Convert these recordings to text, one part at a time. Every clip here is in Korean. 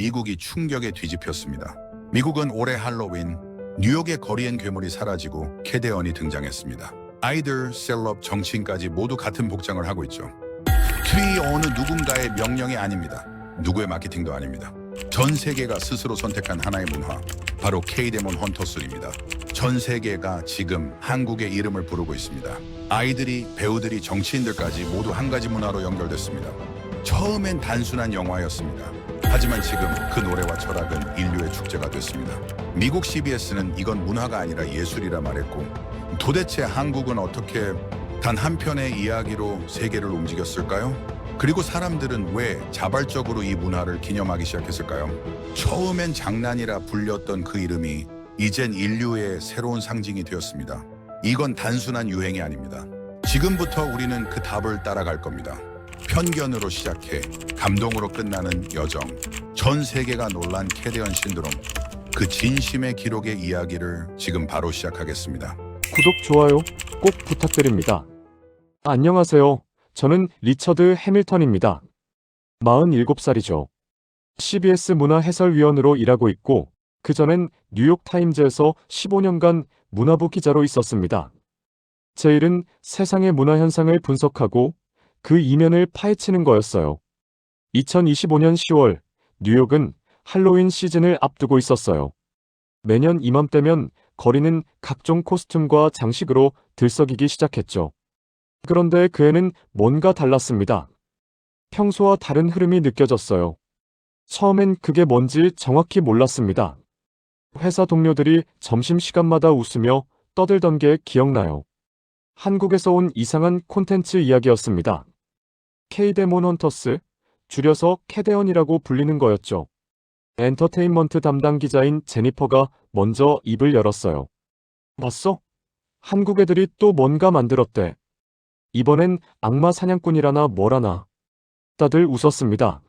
미국이 충격에 뒤집혔습니다. 미국은 올해 할로윈 뉴욕의 거리엔 괴물이 사라지고 캐데언이 등장했습니다. 아이들, 셀럽, 정치인까지 모두 같은 복장을 하고 있죠. 트리 어느 누군가의 명령이 아닙니다. 누구의 마케팅도 아닙니다. 전 세계가 스스로 선택한 하나의 문화, 바로 K-데몬 헌터스입니다. 전 세계가 지금 한국의 이름을 부르고 있습니다. 아이들이, 배우들이, 정치인들까지 모두 한 가지 문화로 연결됐습니다. 처음엔 단순한 영화였습니다. 하지만 지금 그 노래와 철학은 인류의 축제가 됐습니다. 미국 CBS는 이건 문화가 아니라 예술이라 말했고, 도대체 한국은 어떻게 단 한 편의 이야기로 세계를 움직였을까요? 그리고 사람들은 왜 자발적으로 이 문화를 기념하기 시작했을까요? 처음엔 장난이라 불렸던 그 이름이 이젠 인류의 새로운 상징이 되었습니다. 이건 단순한 유행이 아닙니다. 지금부터 우리는 그 답을 따라갈 겁니다. 편견으로 시작해 감동으로 끝나는 여정. 전 세계가 놀란 캐데언 신드롬. 그 진심의 기록의 이야기를 지금 바로 시작하겠습니다. 구독, 좋아요 꼭 부탁드립니다. 안녕하세요. 저는 리처드 해밀턴입니다. 47살이죠. CBS 문화해설위원으로 일하고 있고 그전엔 뉴욕타임즈에서 15년간 문화부 기자로 있었습니다. 제 일은 세상의 문화 현상을 분석하고 그 이면을 파헤치는 거였어요. 2025년 10월 뉴욕은 할로윈 시즌을 앞두고 있었어요. 매년 이맘때면 거리는 각종 코스튬과 장식으로 들썩이기 시작했죠. 그런데 그 해는 뭔가 달랐습니다. 평소와 다른 흐름이 느껴졌어요. 처음엔 그게 뭔지 정확히 몰랐습니다. 회사 동료들이 점심시간마다 웃으며 떠들던 게 기억나요. 한국에서 온 이상한 콘텐츠 이야기였습니다. K-데몬 헌터스, 줄여서 캐데언이라고 불리는 거였죠. 엔터테인먼트 담당 기자인 제니퍼가 먼저 입을 열었어요. 봤어? 한국 애들이 또 뭔가 만들었대. 이번엔 악마 사냥꾼이라나 뭐라나. 다들 웃었습니다.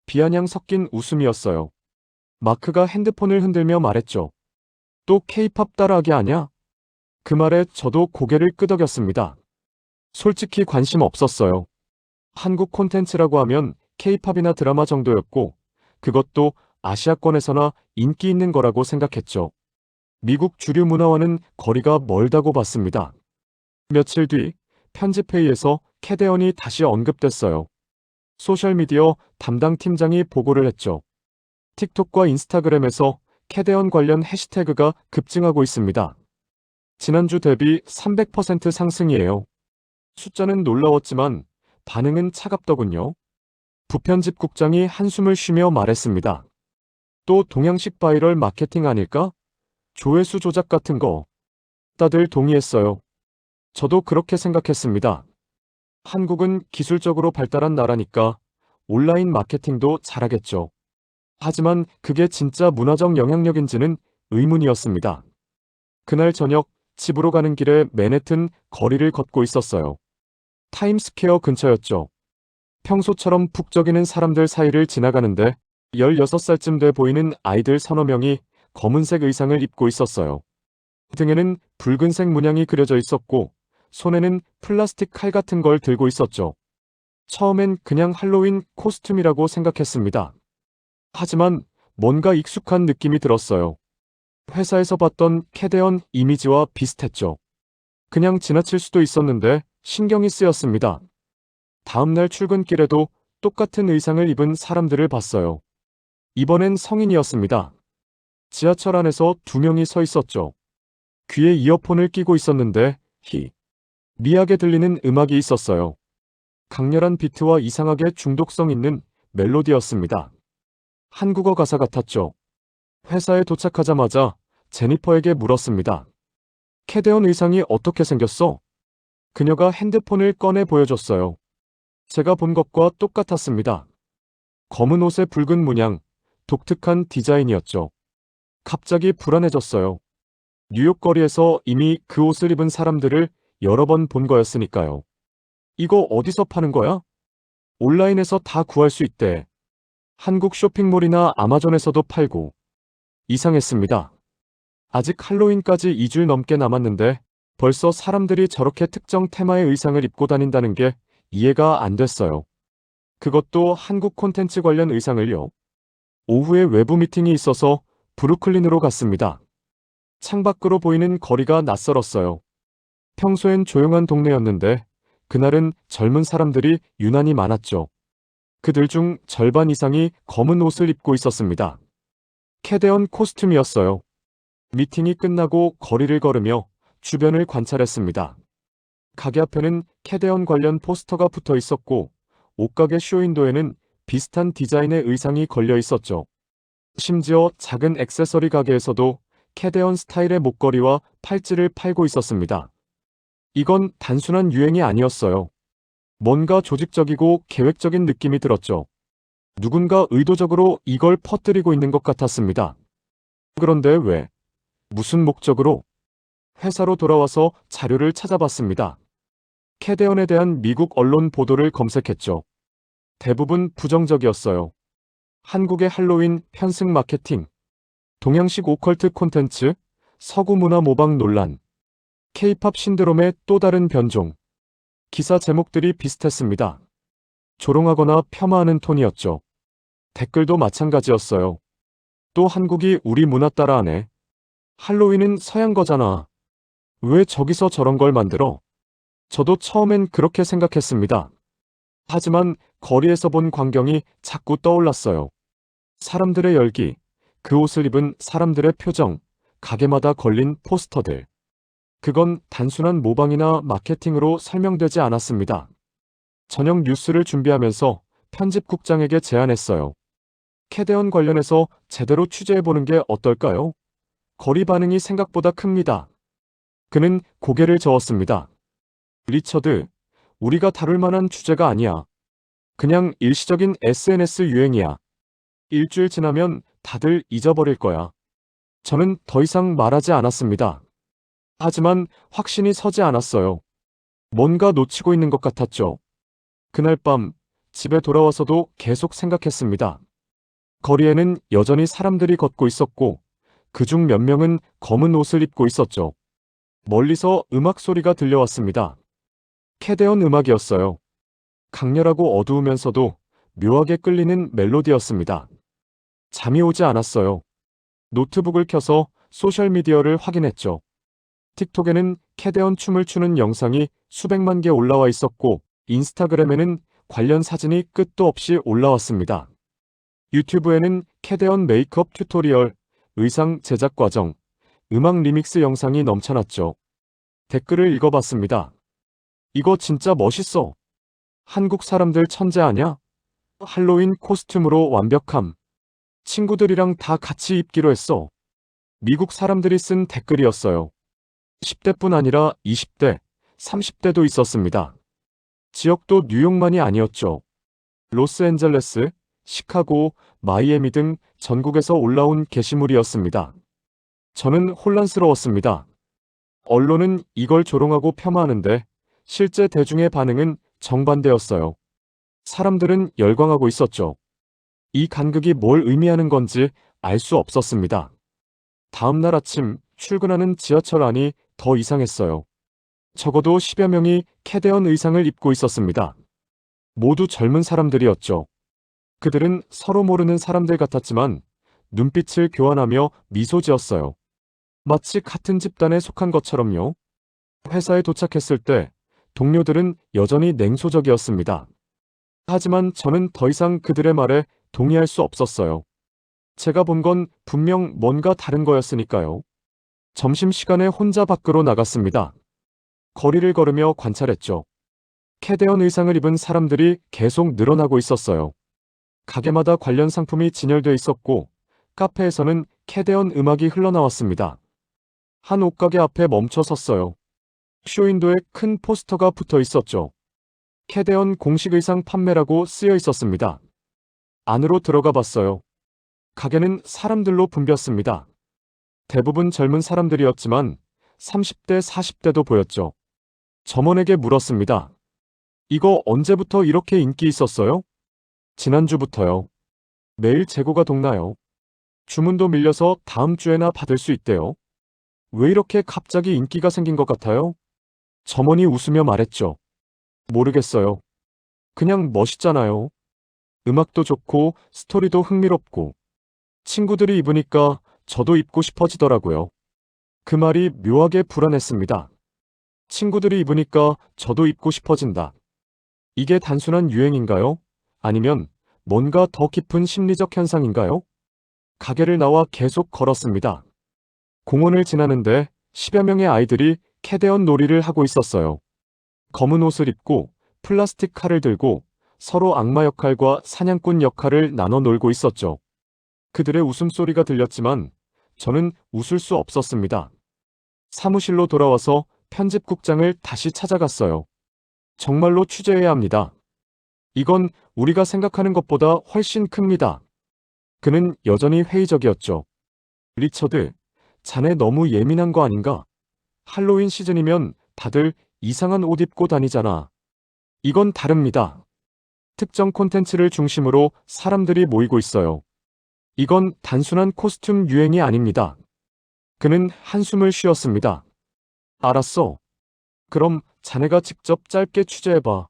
비아냥 섞인 웃음이었어요. 마크가 핸드폰을 흔들며 말했죠. 또 K-팝 따라하기 아냐? 그 말에 저도 고개를 끄덕였습니다. 솔직히 관심 없었어요. 한국 콘텐츠라고 하면 K-팝이나 드라마 정도였고 그것도 아시아권에서나 인기 있는 거라고 생각했죠. 미국 주류 문화와는 거리가 멀다고 봤습니다. 며칠 뒤 편집회의에서 캐데언이 다시 언급됐어요. 소셜미디어 담당 팀장이 보고를 했죠. 틱톡과 인스타그램에서 캐데언 관련 해시태그가 급증하고 있습니다. 지난주 대비 300% 상승이에요. 숫자는 놀라웠지만 반응은 차갑더군요. 부편집국장이 한숨을 쉬며 말했습니다. 또 동양식 바이럴 마케팅 아닐까? 조회수 조작 같은 거. 다들 동의했어요. 저도 그렇게 생각했습니다. 한국은 기술적으로 발달한 나라니까 온라인 마케팅도 잘하겠죠. 하지만 그게 진짜 문화적 영향력인지는 의문이었습니다. 그날 저녁 집으로 가는 길에 맨해튼 거리를 걷고 있었어요. 타임스퀘어 근처였죠. 평소처럼 북적이는 사람들 사이를 지나가는데 16살쯤 돼 보이는 아이들 서너 명이 검은색 의상을 입고 있었어요. 등에는 붉은색 문양이 그려져 있었고 손에는 플라스틱 칼 같은 걸 들고 있었죠. 처음엔 그냥 할로윈 코스튬이라고 생각했습니다. 하지만 뭔가 익숙한 느낌이 들었어요. 회사에서 봤던 캐데언 이미지와 비슷했죠. 그냥 지나칠 수도 있었는데 신경이 쓰였습니다. 다음날 출근길에도 똑같은 의상을 입은 사람들을 봤어요. 이번엔 성인이었습니다. 지하철 안에서 2명이 서 있었죠. 귀에 이어폰을 끼고 있었는데 미하게 들리는 음악이 있었어요. 강렬한 비트와 이상하게 중독성 있는 멜로디였습니다. 한국어 가사 같았죠. 회사에 도착하자마자 제니퍼에게 물었습니다. 캐데언 의상이 어떻게 생겼어? 그녀가 핸드폰을 꺼내 보여줬어요. 제가 본 것과 똑같았습니다. 검은 옷에 붉은 문양, 독특한 디자인이었죠. 갑자기 불안해졌어요. 뉴욕 거리에서 이미 그 옷을 입은 사람들을 여러 번 본 거였으니까요. 이거 어디서 파는 거야? 온라인에서 다 구할 수 있대. 한국 쇼핑몰이나 아마존에서도 팔고. 이상했습니다. 아직 할로윈까지 2주 넘게 남았는데 벌써 사람들이 저렇게 특정 테마의 의상을 입고 다닌다는 게 이해가 안 됐어요. 그것도 한국 콘텐츠 관련 의상을요. 오후에 외부 미팅이 있어서 브루클린으로 갔습니다. 창밖으로 보이는 거리가 낯설었어요. 평소엔 조용한 동네였는데 그날은 젊은 사람들이 유난히 많았죠. 그들 중 절반 이상이 검은 옷을 입고 있었습니다. 캐대언 코스튬이었어요. 미팅이 끝나고 거리를 걸으며 주변을 관찰했습니다. 가게 앞에는 캐대언 관련 포스터가 붙어 있었고 옷가게 쇼윈도에는 비슷한 디자인의 의상이 걸려 있었죠. 심지어 작은 액세서리 가게에서도 캐대언 스타일의 목걸이와 팔찌를 팔고 있었습니다. 이건 단순한 유행이 아니었어요. 뭔가 조직적이고 계획적인 느낌이 들었죠. 누군가 의도적으로 이걸 퍼뜨리고 있는 것 같았습니다. 그런데 왜? 무슨 목적으로? 회사로 돌아와서 자료를 찾아봤습니다. 캐대언에 대한 미국 언론 보도를 검색했죠. 대부분 부정적이었어요. 한국의 할로윈 편승 마케팅, 동양식 오컬트 콘텐츠, 서구 문화 모방 논란, K-팝 신드롬의 또 다른 변종. 기사 제목들이 비슷했습니다. 조롱하거나 폄하하는 톤이었죠. 댓글도 마찬가지였어요. 또 한국이 우리 문화 따라하네. 할로윈은 서양 거잖아. 왜 저기서 저런 걸 만들어? 저도 처음엔 그렇게 생각했습니다. 하지만 거리에서 본 광경이 자꾸 떠올랐어요. 사람들의 열기, 그 옷을 입은 사람들의 표정, 가게마다 걸린 포스터들. 그건 단순한 모방이나 마케팅으로 설명되지 않았습니다. 저녁 뉴스를 준비하면서 편집국장에게 제안했어요. 캐대언 관련해서 제대로 취재해보는 게 어떨까요? 거리 반응이 생각보다 큽니다. 그는 고개를 저었습니다. 리처드, 우리가 다룰 만한 주제가 아니야. 그냥 일시적인 SNS 유행이야. 일주일 지나면 다들 잊어버릴 거야. 저는 더 이상 말하지 않았습니다. 하지만 확신이 서지 않았어요. 뭔가 놓치고 있는 것 같았죠. 그날 밤 집에 돌아와서도 계속 생각했습니다. 거리에는 여전히 사람들이 걷고 있었고 그중 몇 명은 검은 옷을 입고 있었죠. 멀리서 음악 소리가 들려왔습니다. 캐대언 음악이었어요. 강렬하고 어두우면서도 묘하게 끌리는 멜로디였습니다. 잠이 오지 않았어요. 노트북을 켜서 소셜미디어를 확인했죠. 틱톡에는 캐대언 춤을 추는 영상이 수백만 개 올라와 있었고 인스타그램에는 관련 사진이 끝도 없이 올라왔습니다. 유튜브에는 캐대언 메이크업 튜토리얼, 의상 제작 과정, 음악 리믹스 영상이 넘쳐났죠. 댓글을 읽어봤습니다. 이거 진짜 멋있어. 한국 사람들 천재 아냐? 할로윈 코스튬으로 완벽함. 친구들이랑 다 같이 입기로 했어. 미국 사람들이 쓴 댓글이었어요. 10대뿐 아니라 20대, 30대도 있었습니다. 지역도 뉴욕만이 아니었죠. 로스앤젤레스, 시카고, 마이애미 등 전국에서 올라온 게시물이었습니다. 저는 혼란스러웠습니다. 언론은 이걸 조롱하고 폄하하는데 실제 대중의 반응은 정반대였어요. 사람들은 열광하고 있었죠. 이 간극이 뭘 의미하는 건지 알 수 없었습니다. 다음 날 아침 출근하는 지하철 안이 더 이상했어요. 적어도 10여 명이 캐대언 의상을 입고 있었습니다. 모두 젊은 사람들이었죠. 그들은 서로 모르는 사람들 같았지만 눈빛을 교환하며 미소 지었어요. 마치 같은 집단에 속한 것처럼요. 회사에 도착했을 때 동료들은 여전히 냉소적이었습니다. 하지만 저는 더 이상 그들의 말에 동의할 수 없었어요. 제가 본 건 분명 뭔가 다른 거였으니까요. 점심시간에 혼자 밖으로 나갔습니다. 거리를 걸으며 관찰했죠. 캐대언 의상을 입은 사람들이 계속 늘어나고 있었어요. 가게마다 관련 상품이 진열돼 있었고 카페에서는 캐대언 음악이 흘러나왔습니다. 한 옷가게 앞에 멈춰 섰어요. 쇼윈도에 큰 포스터가 붙어 있었죠. 캐대언 공식 의상 판매라고 쓰여 있었습니다. 안으로 들어가 봤어요. 가게는 사람들로 붐볐습니다. 대부분 젊은 사람들이었지만 30대, 40대도 보였죠. 점원에게 물었습니다. 이거 언제부터 이렇게 인기 있었어요? 지난주부터요. 매일 재고가 동나요. 주문도 밀려서 다음 주에나 받을 수 있대요. 왜 이렇게 갑자기 인기가 생긴 것 같아요? 점원이 웃으며 말했죠. 모르겠어요. 그냥 멋있잖아요. 음악도 좋고 스토리도 흥미롭고 친구들이 입으니까 저도 입고 싶어지더라고요. 그 말이 묘하게 불안했습니다. 친구들이 입으니까 저도 입고 싶어진다. 이게 단순한 유행인가요? 아니면 뭔가 더 깊은 심리적 현상인가요? 가게를 나와 계속 걸었습니다. 공원을 지나는데 10여 명의 아이들이 캐대언 놀이를 하고 있었어요. 검은 옷을 입고 플라스틱 칼을 들고 서로 악마 역할과 사냥꾼 역할을 나눠 놀고 있었죠. 그들의 웃음소리가 들렸지만 저는 웃을 수 없었습니다. 사무실로 돌아와서 편집국장을 다시 찾아갔어요. 정말로 취재해야 합니다. 이건 우리가 생각하는 것보다 훨씬 큽니다. 그는 여전히 회의적이었죠. 리처드, 자네 너무 예민한 거 아닌가? 할로윈 시즌이면 다들 이상한 옷 입고 다니잖아. 이건 다릅니다. 특정 콘텐츠를 중심으로 사람들이 모이고 있어요. 이건 단순한 코스튬 유행이 아닙니다. 그는 한숨을 쉬었습니다. 알았어. 그럼 자네가 직접 짧게 취재해봐.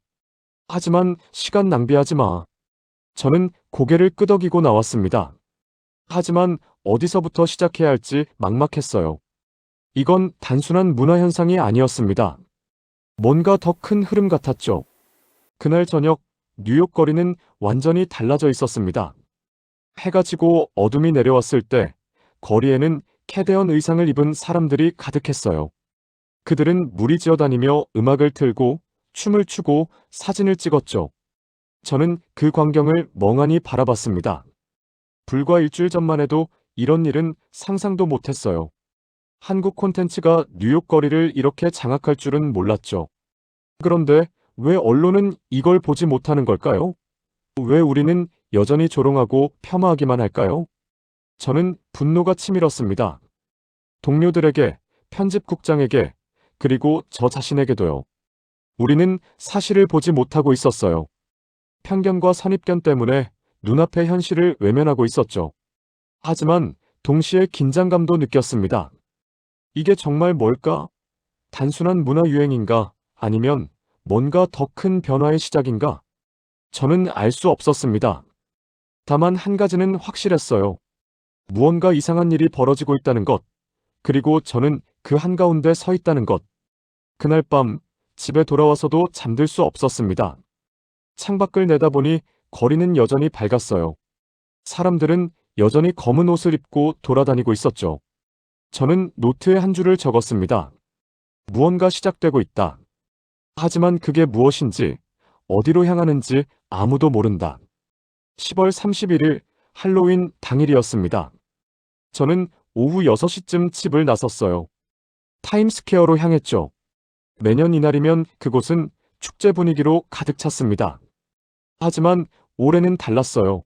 하지만 시간 낭비하지 마. 저는 고개를 끄덕이고 나왔습니다. 하지만 어디서부터 시작해야 할지 막막했어요. 이건 단순한 문화 현상이 아니었습니다. 뭔가 더 큰 흐름 같았죠. 그날 저녁 뉴욕 거리는 완전히 달라져 있었습니다. 해가 지고 어둠이 내려왔을 때 거리에는 캐대언 의상을 입은 사람들이 가득했어요. 그들은 무리지어 다니며 음악을 틀고 춤을 추고 사진을 찍었죠. 저는 그 광경을 멍하니 바라봤습니다. 불과 일주일 전만 해도 이런 일은 상상도 못했어요. 한국 콘텐츠가 뉴욕 거리를 이렇게 장악할 줄은 몰랐죠. 그런데 왜 언론은 이걸 보지 못하는 걸까요? 왜 우리는 여전히 조롱하고 폄하하기만 할까요? 저는 분노가 치밀었습니다. 동료들에게, 편집국장에게, 그리고 저 자신에게도요. 우리는 사실을 보지 못하고 있었어요. 편견과 선입견 때문에 눈앞의 현실을 외면하고 있었죠. 하지만 동시에 긴장감도 느꼈습니다. 이게 정말 뭘까? 단순한 문화 유행인가? 아니면 뭔가 더 큰 변화의 시작인가? 저는 알 수 없었습니다. 다만 한 가지는 확실했어요. 무언가 이상한 일이 벌어지고 있다는 것, 그리고 저는 그 한가운데 서 있다는 것. 그날 밤 집에 돌아와서도 잠들 수 없었습니다. 창밖을 내다보니 거리는 여전히 밝았어요. 사람들은 여전히 검은 옷을 입고 돌아다니고 있었죠. 저는 노트에 한 줄을 적었습니다. 무언가 시작되고 있다. 하지만 그게 무엇인지, 어디로 향하는지 아무도 모른다. 10월 31일 할로윈 당일이었습니다. 저는 오후 6시쯤 집을 나섰어요. 타임스퀘어로 향했죠. 매년 이날이면 그곳은 축제 분위기로 가득 찼습니다. 하지만 올해는 달랐어요.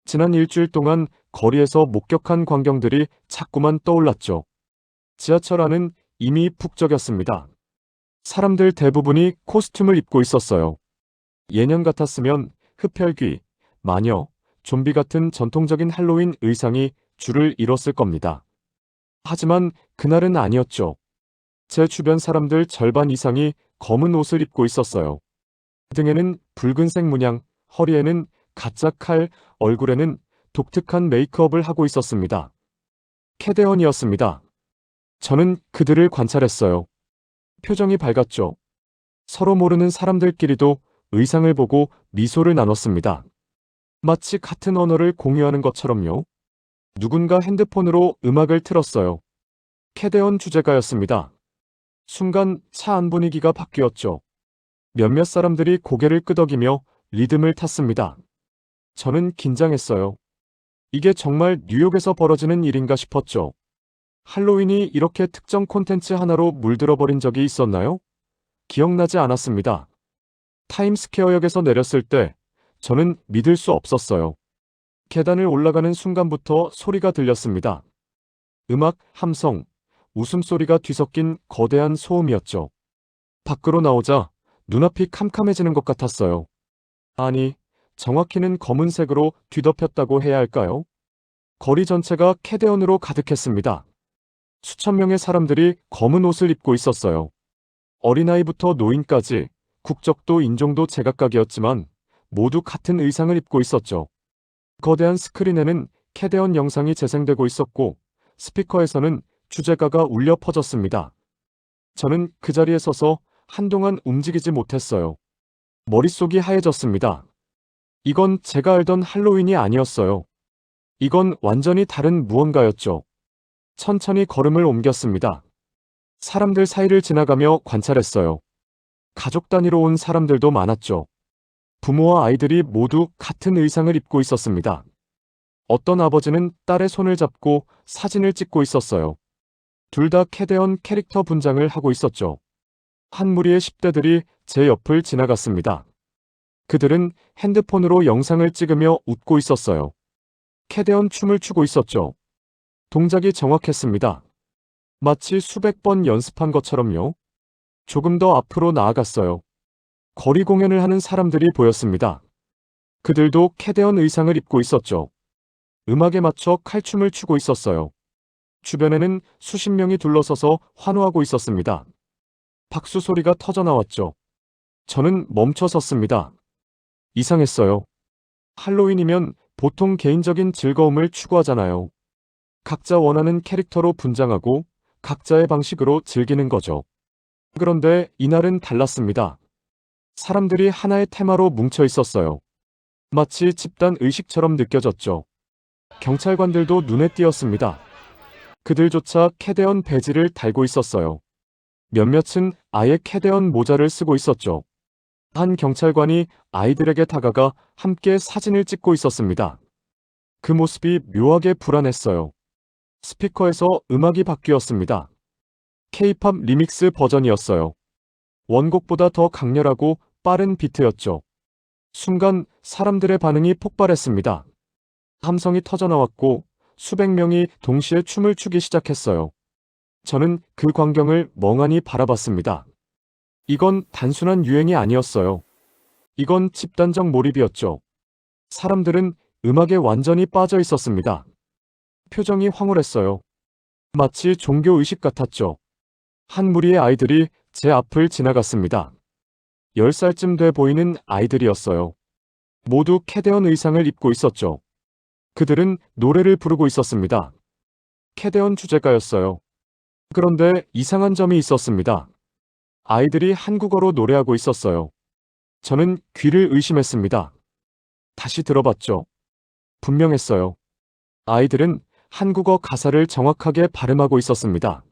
지난 일주일 동안 거리에서 목격한 광경들이 자꾸만 떠올랐죠. 지하철 안은 이미 북적였습니다. 사람들 대부분이 코스튬을 입고 있었어요. 예년 같았으면 흡혈귀, 마녀, 좀비 같은 전통적인 할로윈 의상이 줄을 이뤘을 겁니다. 하지만 그날은 아니었죠. 제 주변 사람들 절반 이상이 검은 옷을 입고 있었어요. 등에는 붉은색 문양, 허리에는 가짜 칼, 얼굴에는 독특한 메이크업을 하고 있었습니다. 캐대언이었습니다. 저는 그들을 관찰했어요. 표정이 밝았죠. 서로 모르는 사람들끼리도 의상을 보고 미소를 나눴습니다. 마치 같은 언어를 공유하는 것처럼요. 누군가 핸드폰으로 음악을 틀었어요. 캐대언 주제가였습니다. 순간 차 안 분위기가 바뀌었죠. 몇몇 사람들이 고개를 끄덕이며 리듬을 탔습니다. 저는 긴장했어요. 이게 정말 뉴욕에서 벌어지는 일인가 싶었죠. 할로윈이 이렇게 특정 콘텐츠 하나로 물들어 버린 적이 있었나요? 기억나지 않았습니다. 타임스퀘어역에서 내렸을 때 저는 믿을 수 없었어요. 계단을 올라가는 순간부터 소리가 들렸습니다. 음악, 함성, 웃음소리가 뒤섞인 거대한 소음이었죠. 밖으로 나오자 눈앞이 캄캄해지는 것 같았어요. 아니, 정확히는 검은색으로 뒤덮였다고 해야 할까요? 거리 전체가 캐대언으로 가득했습니다. 수천 명의 사람들이 검은 옷을 입고 있었어요. 어린아이부터 노인까지 국적도 인종도 제각각이었지만 모두 같은 의상을 입고 있었죠. 거대한 스크린에는 캐대언 영상이 재생되고 있었고 스피커에서는 주제가가 울려 퍼졌습니다. 저는 그 자리에 서서 한동안 움직이지 못했어요. 머릿속이 하얘졌습니다. 이건 제가 알던 할로윈이 아니었어요. 이건 완전히 다른 무언가였죠. 천천히 걸음을 옮겼습니다. 사람들 사이를 지나가며 관찰했어요. 가족 단위로 온 사람들도 많았죠. 부모와 아이들이 모두 같은 의상을 입고 있었습니다. 어떤 아버지는 딸의 손을 잡고 사진을 찍고 있었어요. 둘 다 캐대언 캐릭터 분장을 하고 있었죠. 한 무리의 10대들이 제 옆을 지나갔습니다. 그들은 핸드폰으로 영상을 찍으며 웃고 있었어요. 캐대언 춤을 추고 있었죠. 동작이 정확했습니다. 마치 수백 번 연습한 것처럼요. 조금 더 앞으로 나아갔어요. 거리 공연을 하는 사람들이 보였습니다. 그들도 캐대언 의상을 입고 있었죠. 음악에 맞춰 칼춤을 추고 있었어요. 주변에는 수십 명이 둘러서서 환호하고 있었습니다. 박수 소리가 터져나왔죠. 저는 멈춰 섰습니다. 이상했어요. 할로윈이면 보통 개인적인 즐거움을 추구하잖아요. 각자 원하는 캐릭터로 분장하고 각자의 방식으로 즐기는 거죠. 그런데 이날은 달랐습니다. 사람들이 하나의 테마로 뭉쳐 있었어요. 마치 집단 의식처럼 느껴졌죠. 경찰관들도 눈에 띄었습니다. 그들조차 캐대언 배지를 달고 있었어요. 몇몇은 아예 캐대언 모자를 쓰고 있었죠. 한 경찰관이 아이들에게 다가가 함께 사진을 찍고 있었습니다. 그 모습이 묘하게 불안했어요. 스피커에서 음악이 바뀌었습니다. K-팝 리믹스 버전이었어요. 원곡보다 더 강렬하고 빠른 비트였죠. 순간 사람들의 반응이 폭발했습니다. 함성이 터져나왔고 수백 명이 동시에 춤을 추기 시작했어요. 저는 그 광경을 멍하니 바라봤습니다. 이건 단순한 유행이 아니었어요. 이건 집단적 몰입이었죠. 사람들은 음악에 완전히 빠져 있었습니다. 표정이 황홀했어요. 마치 종교의식 같았죠. 한 무리의 아이들이 제 앞을 지나갔습니다. 10살쯤 돼 보이는 아이들이었어요. 모두 캐대언 의상을 입고 있었죠. 그들은 노래를 부르고 있었습니다. 캐대언 주제가였어요. 그런데 이상한 점이 있었습니다. 아이들이 한국어로 노래하고 있었어요. 저는 귀를 의심했습니다. 다시 들어봤죠. 분명했어요. 아이들은 한국어 가사를 정확하게 발음하고 있었습니다.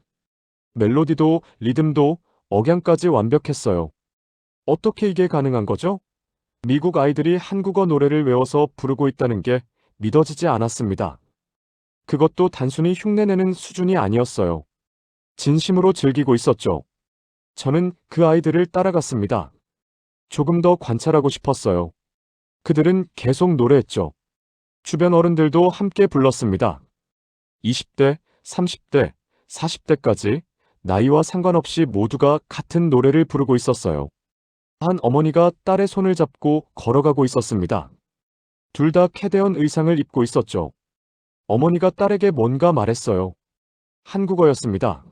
멜로디도 리듬도 억양까지 완벽했어요. 어떻게 이게 가능한 거죠? 미국 아이들이 한국어 노래를 외워서 부르고 있다는 게 믿어지지 않았습니다. 그것도 단순히 흉내내는 수준이 아니었어요. 진심으로 즐기고 있었죠. 저는 그 아이들을 따라갔습니다. 조금 더 관찰하고 싶었어요. 그들은 계속 노래했죠. 주변 어른들도 함께 불렀습니다. 20대, 30대, 40대까지 나이와 상관없이 모두가 같은 노래를 부르고 있었어요. 한 어머니가 딸의 손을 잡고 걸어가고 있었습니다. 둘 다 캐대언 의상을 입고 있었죠. 어머니가 딸에게 뭔가 말했어요. 한국어였습니다.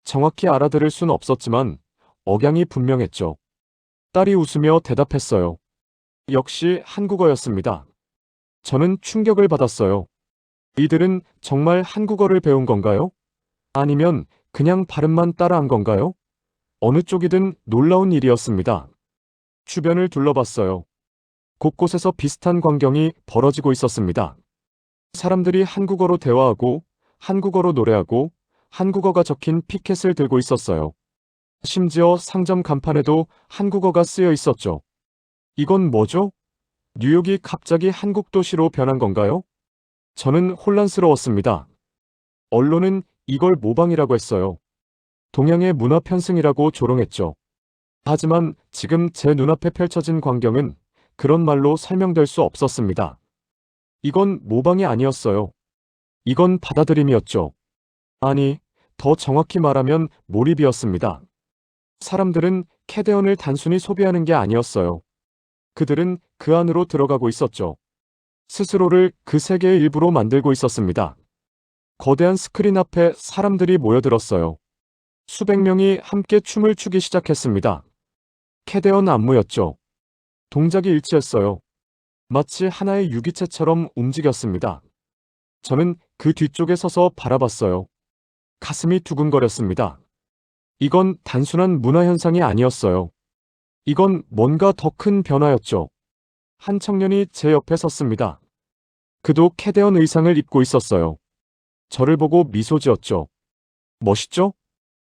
정확히 알아들을 순 없었지만 억양이 분명했죠. 딸이 웃으며 대답했어요. 역시 한국어였습니다. 저는 충격을 받았어요. 이들은 정말 한국어를 배운 건가요? 아니면 그냥 발음만 따라한 건가요? 어느 쪽이든 놀라운 일이었습니다. 주변을 둘러봤어요. 곳곳에서 비슷한 광경이 벌어지고 있었습니다. 사람들이 한국어로 대화하고, 한국어로 노래하고, 한국어가 적힌 피켓을 들고 있었어요. 심지어 상점 간판에도 한국어가 쓰여 있었죠. 이건 뭐죠? 뉴욕이 갑자기 한국 도시로 변한 건가요? 저는 혼란스러웠습니다. 언론은 이걸 모방이라고 했어요. 동양의 문화 편승이라고 조롱했죠. 하지만 지금 제 눈앞에 펼쳐진 광경은 그런 말로 설명될 수 없었습니다. 이건 모방이 아니었어요. 이건 받아들임이었죠. 아니, 더 정확히 말하면 몰입이었습니다. 사람들은 캐대언을 단순히 소비하는 게 아니었어요. 그들은 그 안으로 들어가고 있었죠. 스스로를 그 세계의 일부로 만들고 있었습니다. 거대한 스크린 앞에 사람들이 모여들었어요. 수백 명이 함께 춤을 추기 시작했습니다. 캐대언 안무였죠. 동작이 일치했어요. 마치 하나의 유기체처럼 움직였습니다. 저는 그 뒤쪽에 서서 바라봤어요. 가슴이 두근거렸습니다. 이건 단순한 문화 현상이 아니었어요. 이건 뭔가 더 큰 변화였죠. 한 청년이 제 옆에 섰습니다. 그도 캐대언 의상을 입고 있었어요. 저를 보고 미소 지었죠. 멋있죠?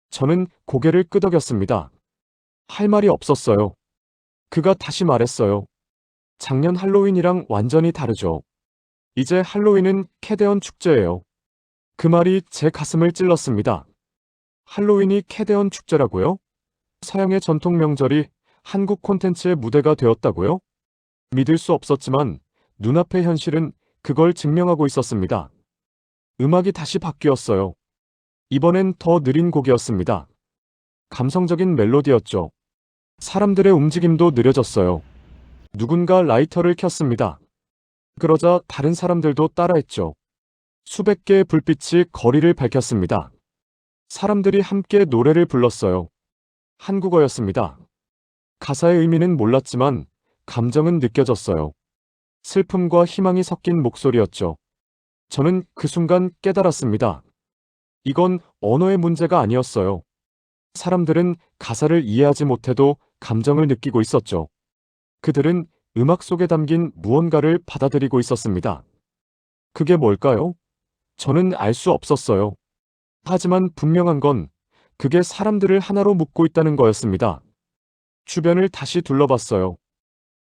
저는 고개를 끄덕였습니다. 할 말이 없었어요. 그가 다시 말했어요. 작년 할로윈이랑 완전히 다르죠. 이제 할로윈은 캐대언 축제예요. 그 말이 제 가슴을 찔렀습니다. 할로윈이 캐대언 축제라고요? 서양의 전통 명절이 한국 콘텐츠의 무대가 되었다고요? 믿을 수 없었지만 눈앞의 현실은 그걸 증명하고 있었습니다. 음악이 다시 바뀌었어요. 이번엔 더 느린 곡이었습니다. 감성적인 멜로디였죠. 사람들의 움직임도 느려졌어요. 누군가 라이터를 켰습니다. 그러자 다른 사람들도 따라했죠. 수백 개의 불빛이 거리를 밝혔습니다. 사람들이 함께 노래를 불렀어요. 한국어였습니다. 가사의 의미는 몰랐지만 감정은 느껴졌어요. 슬픔과 희망이 섞인 목소리였죠. 저는 그 순간 깨달았습니다. 이건 언어의 문제가 아니었어요. 사람들은 가사를 이해하지 못해도 감정을 느끼고 있었죠. 그들은 음악 속에 담긴 무언가를 받아들이고 있었습니다. 그게 뭘까요? 저는 알 수 없었어요. 하지만 분명한 건 그게 사람들을 하나로 묶고 있다는 거였습니다. 주변을 다시 둘러봤어요.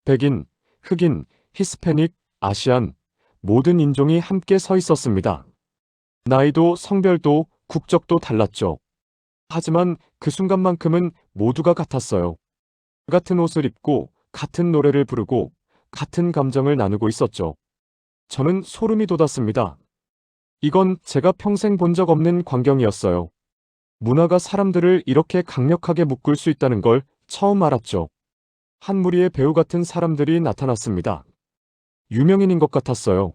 백인, 흑인, 히스패닉, 아시안, 모든 인종이 함께 서 있었습니다. 나이도 성별도 국적도 달랐죠. 하지만 그 순간만큼은 모두가 같았어요. 같은 옷을 입고 같은 노래를 부르고 같은 감정을 나누고 있었죠. 저는 소름이 돋았습니다. 이건 제가 평생 본 적 없는 광경이었어요. 문화가 사람들을 이렇게 강력하게 묶을 수 있다는 걸 처음 알았죠. 한 무리의 배우 같은 사람들이 나타났습니다. 유명인인 것 같았어요.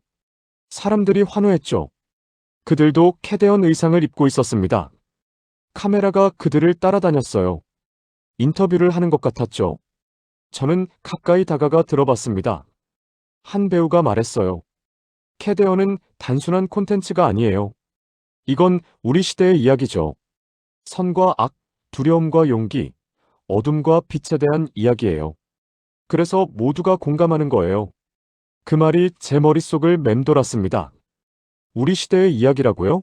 사람들이 환호했죠. 그들도 캐대언 의상을 입고 있었습니다. 카메라가 그들을 따라다녔어요. 인터뷰를 하는 것 같았죠. 저는 가까이 다가가 들어봤습니다. 한 배우가 말했어요. 캐대언은 단순한 콘텐츠가 아니에요. 이건 우리 시대의 이야기죠. 선과 악, 두려움과 용기, 어둠과 빛에 대한 이야기예요. 그래서 모두가 공감하는 거예요. 그 말이 제 머릿속을 맴돌았습니다. 우리 시대의 이야기라고요?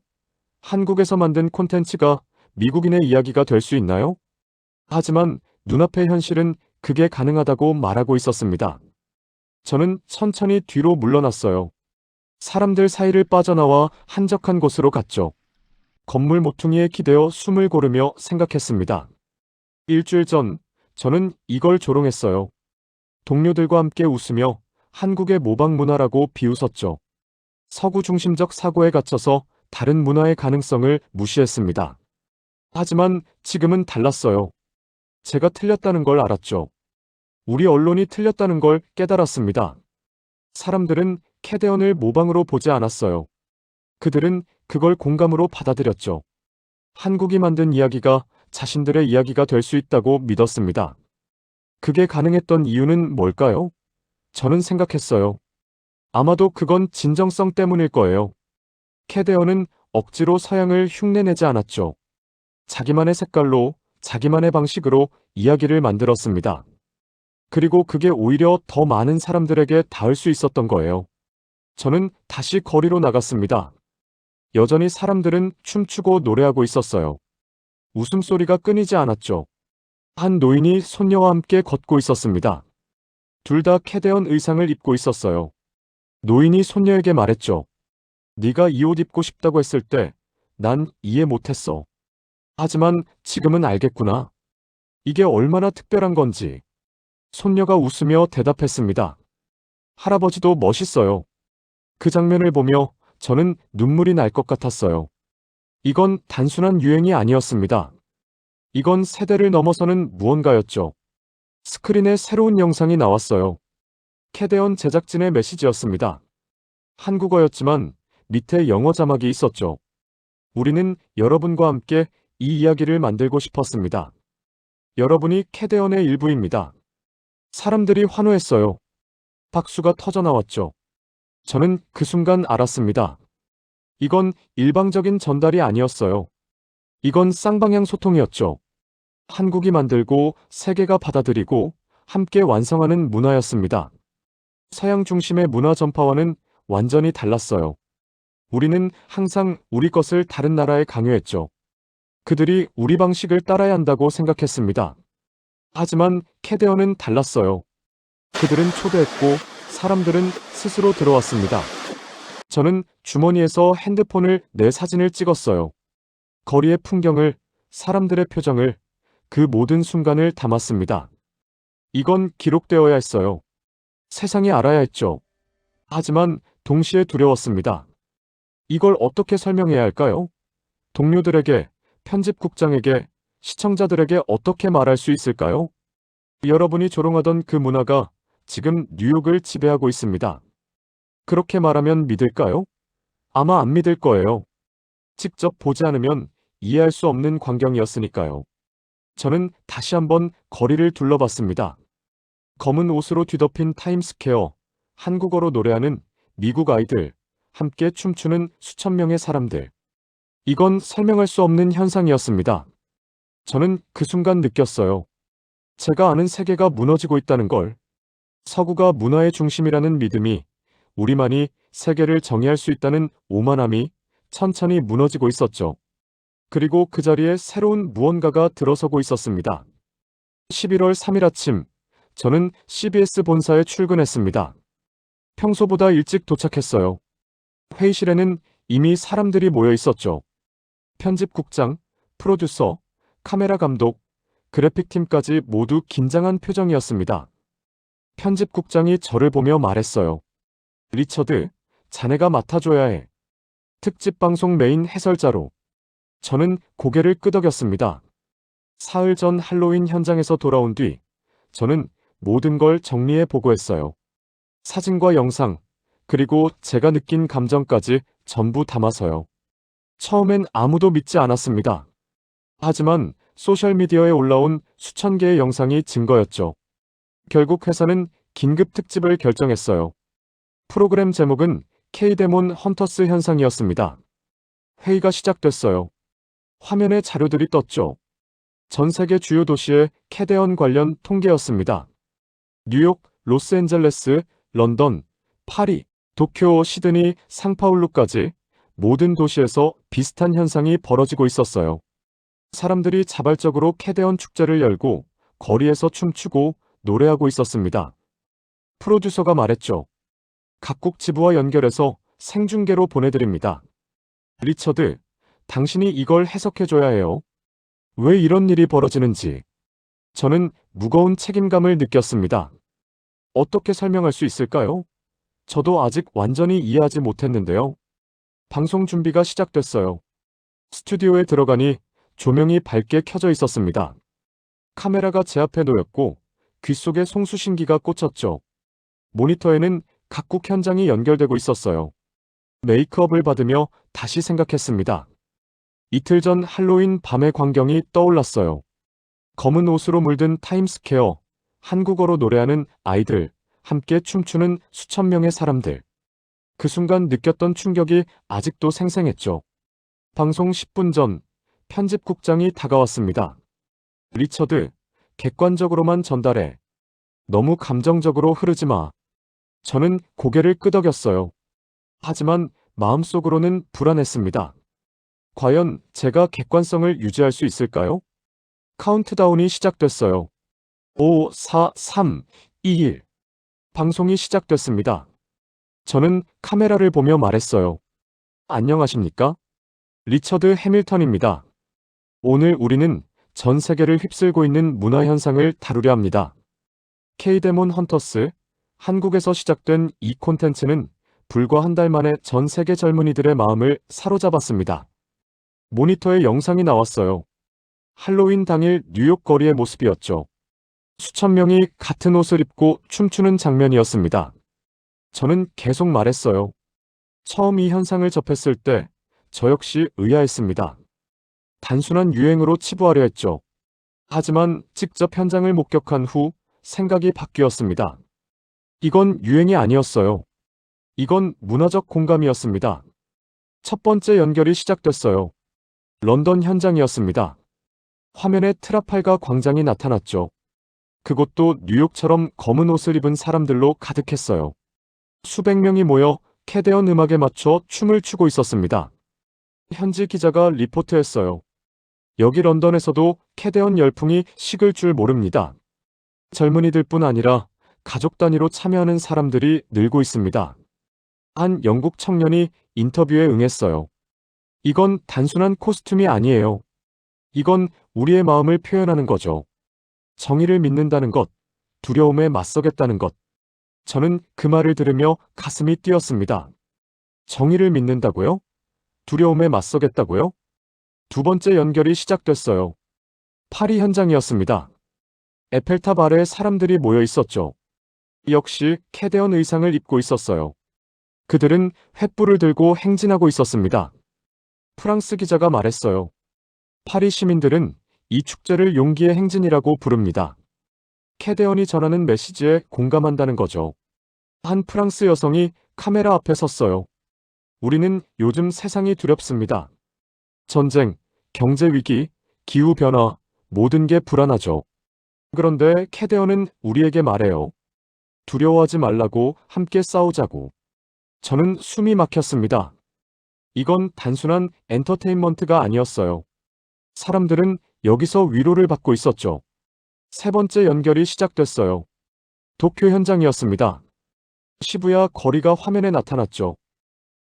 한국에서 만든 콘텐츠가 미국인의 이야기가 될 수 있나요? 하지만 눈앞의 현실은 그게 가능하다고 말하고 있었습니다. 저는 천천히 뒤로 물러났어요. 사람들 사이를 빠져나와 한적한 곳으로 갔죠. 건물 모퉁이에 기대어 숨을 고르며 생각했습니다. 일주일 전 저는 이걸 조롱했어요. 동료들과 함께 웃으며 한국의 모방 문화라고 비웃었죠. 서구 중심적 사고에 갇혀서 다른 문화의 가능성을 무시했습니다. 하지만 지금은 달랐어요. 제가 틀렸다는 걸 알았죠. 우리 언론이 틀렸다는 걸 깨달았습니다. 사람들은 캐대언을 모방으로 보지 않았어요. 그들은 그걸 공감으로 받아들였죠. 한국이 만든 이야기가 자신들의 이야기가 될 수 있다고 믿었습니다. 그게 가능했던 이유는 뭘까요? 저는 생각했어요. 아마도 그건 진정성 때문일 거예요. 캐대언은 억지로 서양을 흉내내지 않았죠. 자기만의 색깔로, 자기만의 방식으로 이야기를 만들었습니다. 그리고 그게 오히려 더 많은 사람들에게 닿을 수 있었던 거예요. 저는 다시 거리로 나갔습니다. 여전히 사람들은 춤추고 노래하고 있었어요. 웃음소리가 끊이지 않았죠. 한 노인이 손녀와 함께 걷고 있었습니다. 둘 다 캐대언 의상을 입고 있었어요. 노인이 손녀에게 말했죠. 네가 이 옷 입고 싶다고 했을 때 난 이해 못했어. 하지만 지금은 알겠구나. 이게 얼마나 특별한 건지. 손녀가 웃으며 대답했습니다. 할아버지도 멋있어요. 그 장면을 보며 저는 눈물이 날 것 같았어요. 이건 단순한 유행이 아니었습니다. 이건 세대를 넘어서는 무언가였죠. 스크린에 새로운 영상이 나왔어요. 캐대언 제작진의 메시지였습니다. 한국어였지만 밑에 영어 자막이 있었죠. 우리는 여러분과 함께 이 이야기를 만들고 싶었습니다. 여러분이 캐대언의 일부입니다. 사람들이 환호했어요. 박수가 터져나왔죠. 저는 그 순간 알았습니다. 이건 일방적인 전달이 아니었어요. 이건 쌍방향 소통이었죠. 한국이 만들고 세계가 받아들이고 함께 완성하는 문화였습니다. 서양 중심의 문화 전파와는 완전히 달랐어요. 우리는 항상 우리 것을 다른 나라에 강요했죠. 그들이 우리 방식을 따라야 한다고 생각했습니다. 하지만 캐데언은 달랐어요. 그들은 초대했고 사람들은 스스로 들어왔습니다. 저는 주머니에서 핸드폰을 내 사진을 찍었어요. 거리의 풍경을, 사람들의 표정을, 그 모든 순간을 담았습니다. 이건 기록되어야 했어요. 세상이 알아야 했죠. 하지만 동시에 두려웠습니다. 이걸 어떻게 설명해야 할까요? 동료들에게, 편집국장에게, 시청자들에게 어떻게 말할 수 있을까요? 여러분이 조롱하던 그 문화가 지금 뉴욕을 지배하고 있습니다. 그렇게 말하면 믿을까요? 아마 안 믿을 거예요. 직접 보지 않으면 이해할 수 없는 광경이었으니까요. 저는 다시 한번 거리를 둘러봤습니다. 검은 옷으로 뒤덮인 타임스퀘어, 한국어로 노래하는 미국 아이들, 함께 춤추는 수천 명의 사람들. 이건 설명할 수 없는 현상이었습니다. 저는 그 순간 느꼈어요. 제가 아는 세계가 무너지고 있다는 걸. 서구가 문화의 중심이라는 믿음이, 우리만이 세계를 정의할 수 있다는 오만함이 천천히 무너지고 있었죠. 그리고 그 자리에 새로운 무언가가 들어서고 있었습니다. 11월 3일 아침, 저는 CBS 본사에 출근했습니다. 평소보다 일찍 도착했어요. 회의실에는 이미 사람들이 모여 있었죠. 편집국장, 프로듀서, 카메라 감독, 그래픽팀까지 모두 긴장한 표정이었습니다. 편집국장이 저를 보며 말했어요. 리처드, 자네가 맡아줘야 해. 특집 방송 메인 해설자로. 저는 고개를 끄덕였습니다. 사흘 전 할로윈 현장에서 돌아온 뒤, 저는 모든 걸 정리해 보고했어요. 사진과 영상, 그리고 제가 느낀 감정까지 전부 담아서요. 처음엔 아무도 믿지 않았습니다. 하지만 소셜미디어에 올라온 수천 개의 영상이 증거였죠. 결국 회사는 긴급 특집을 결정했어요. 프로그램 제목은 K-데몬 헌터스 현상이었습니다. 회의가 시작됐어요. 화면에 자료들이 떴죠. 전 세계 주요 도시의 캐데언 관련 통계였습니다. 뉴욕, 로스앤젤레스, 런던, 파리, 도쿄, 시드니, 상파울루까지 모든 도시에서 비슷한 현상이 벌어지고 있었어요. 사람들이 자발적으로 캐데언 축제를 열고 거리에서 춤추고 노래하고 있었습니다. 프로듀서가 말했죠. 각국 지부와 연결해서 생중계로 보내드립니다. 리처드, 당신이 이걸 해석해줘야 해요. 왜 이런 일이 벌어지는지. 저는 무거운 책임감을 느꼈습니다. 어떻게 설명할 수 있을까요? 저도 아직 완전히 이해하지 못했는데요. 방송 준비가 시작됐어요. 스튜디오에 들어가니 조명이 밝게 켜져 있었습니다. 카메라가 제 앞에 놓였고 귓속에 송수신기가 꽂혔죠. 모니터에는 각국 현장이 연결되고 있었어요. 메이크업을 받으며 다시 생각했습니다. 이틀 전 할로윈 밤의 광경이 떠올랐어요. 검은 옷으로 물든 타임스퀘어, 한국어로 노래하는 아이들, 함께 춤추는 수천 명의 사람들. 그 순간 느꼈던 충격이 아직도 생생했죠. 방송 10분 전, 편집국장이 다가왔습니다. 리처드, 객관적으로만 전달해. 너무 감정적으로 흐르지 마. 저는 고개를 끄덕였어요. 하지만 마음속으로는 불안했습니다. 과연 제가 객관성을 유지할 수 있을까요? 카운트다운이 시작됐어요. 5, 4, 3, 2, 1. 방송이 시작됐습니다. 저는 카메라를 보며 말했어요. 안녕하십니까? 리처드 해밀턴입니다. 오늘 우리는 전 세계를 휩쓸고 있는 문화 현상을 다루려 합니다. K-데몬 헌터스, 한국에서 시작된 이 콘텐츠는 불과 한 달 만에 전 세계 젊은이들의 마음을 사로잡았습니다. 모니터에 영상이 나왔어요. 할로윈 당일 뉴욕 거리의 모습이었죠. 수천 명이 같은 옷을 입고 춤추는 장면이었습니다. 저는 계속 말했어요. 처음 이 현상을 접했을 때 저 역시 의아했습니다. 단순한 유행으로 치부하려 했죠. 하지만 직접 현장을 목격한 후 생각이 바뀌었습니다. 이건 유행이 아니었어요. 이건 문화적 공감이었습니다. 첫 번째 연결이 시작됐어요. 런던 현장이었습니다. 화면에 트라팔가 광장이 나타났죠. 그곳도 뉴욕처럼 검은 옷을 입은 사람들로 가득했어요. 수백 명이 모여 캐대언 음악에 맞춰 춤을 추고 있었습니다. 현지 기자가 리포트했어요. 여기 런던에서도 캐대언 열풍이 식을 줄 모릅니다. 젊은이들뿐 아니라 가족 단위로 참여하는 사람들이 늘고 있습니다. 한 영국 청년이 인터뷰에 응했어요. 이건 단순한 코스튬이 아니에요. 이건 우리의 마음을 표현하는 거죠. 정의를 믿는다는 것, 두려움에 맞서겠다는 것. 저는 그 말을 들으며 가슴이 뛰었습니다. 정의를 믿는다고요? 두려움에 맞서겠다고요? 두 번째 연결이 시작됐어요. 파리 현장이었습니다. 에펠탑 아래에 사람들이 모여 있었죠. 역시 캐대언 의상을 입고 있었어요. 그들은 횃불을 들고 행진하고 있었습니다. 프랑스 기자가 말했어요. 파리 시민들은 이 축제를 용기의 행진이라고 부릅니다. 캐대언이 전하는 메시지에 공감한다는 거죠. 한 프랑스 여성이 카메라 앞에 섰어요. 우리는 요즘 세상이 두렵습니다. 전쟁, 경제 위기, 기후 변화, 모든 게 불안하죠. 그런데 캐대언은 우리에게 말해요. 두려워하지 말라고, 함께 싸우자고. 저는 숨이 막혔습니다. 이건 단순한 엔터테인먼트가 아니었어요. 사람들은 여기서 위로를 받고 있었죠. 세 번째 연결이 시작됐어요. 도쿄 현장이었습니다. 시부야 거리가 화면에 나타났죠.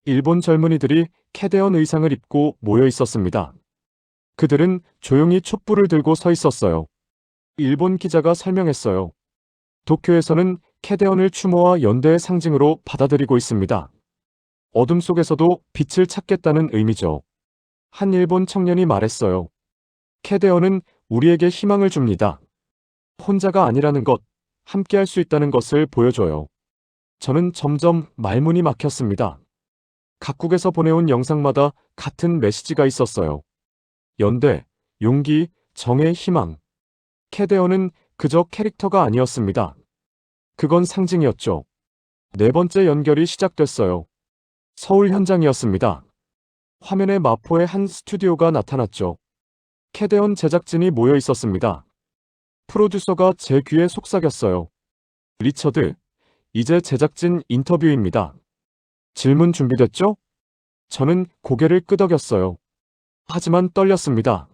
일본 젊은이들이 캐대언 의상을 입고 모여 있었습니다. 그들은 조용히 촛불을 들고 서 있었어요. 일본 기자가 설명했어요. 도쿄에서는 캐대언을 추모와 연대의 상징으로 받아들이고 있습니다. 어둠 속에서도 빛을 찾겠다는 의미죠. 한 일본 청년이 말했어요. 캐대언은 우리에게 희망을 줍니다. 혼자가 아니라는 것, 함께 할 수 있다는 것을 보여줘요. 저는 점점 말문이 막혔습니다. 각국에서 보내온 영상마다 같은 메시지가 있었어요. 연대, 용기, 정의 희망. 캐대언은 그저 캐릭터가 아니었습니다. 그건 상징이었죠. 네 번째 연결이 시작됐어요. 서울 현장이었습니다. 화면에 마포의 한 스튜디오가 나타났죠. 캐대언 제작진이 모여 있었습니다. 프로듀서가 제 귀에 속삭였어요. 리처드, 이제 제작진 인터뷰입니다. 질문 준비됐죠? 저는 고개를 끄덕였어요. 하지만 떨렸습니다.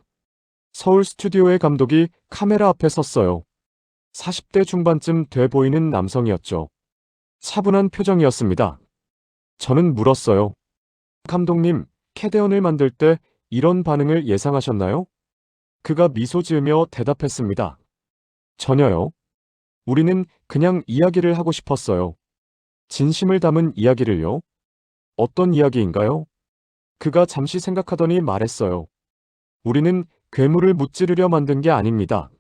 서울 스튜디오의 감독이 카메라 앞에 섰어요. 40대 중반쯤 돼 보이는 남성이었죠. 차분한 표정이었습니다. 저는 물었어요. 감독님, 캐대언을 만들 때 이런 반응을 예상하셨나요? 그가 미소 지으며 대답했습니다. 전혀요. 우리는 그냥 이야기를 하고 싶었어요. 진심을 담은 이야기를요. 어떤 이야기인가요? 그가 잠시 생각하더니 말했어요. 우리는 괴물을 무찌르려 만든 게 아닙니다.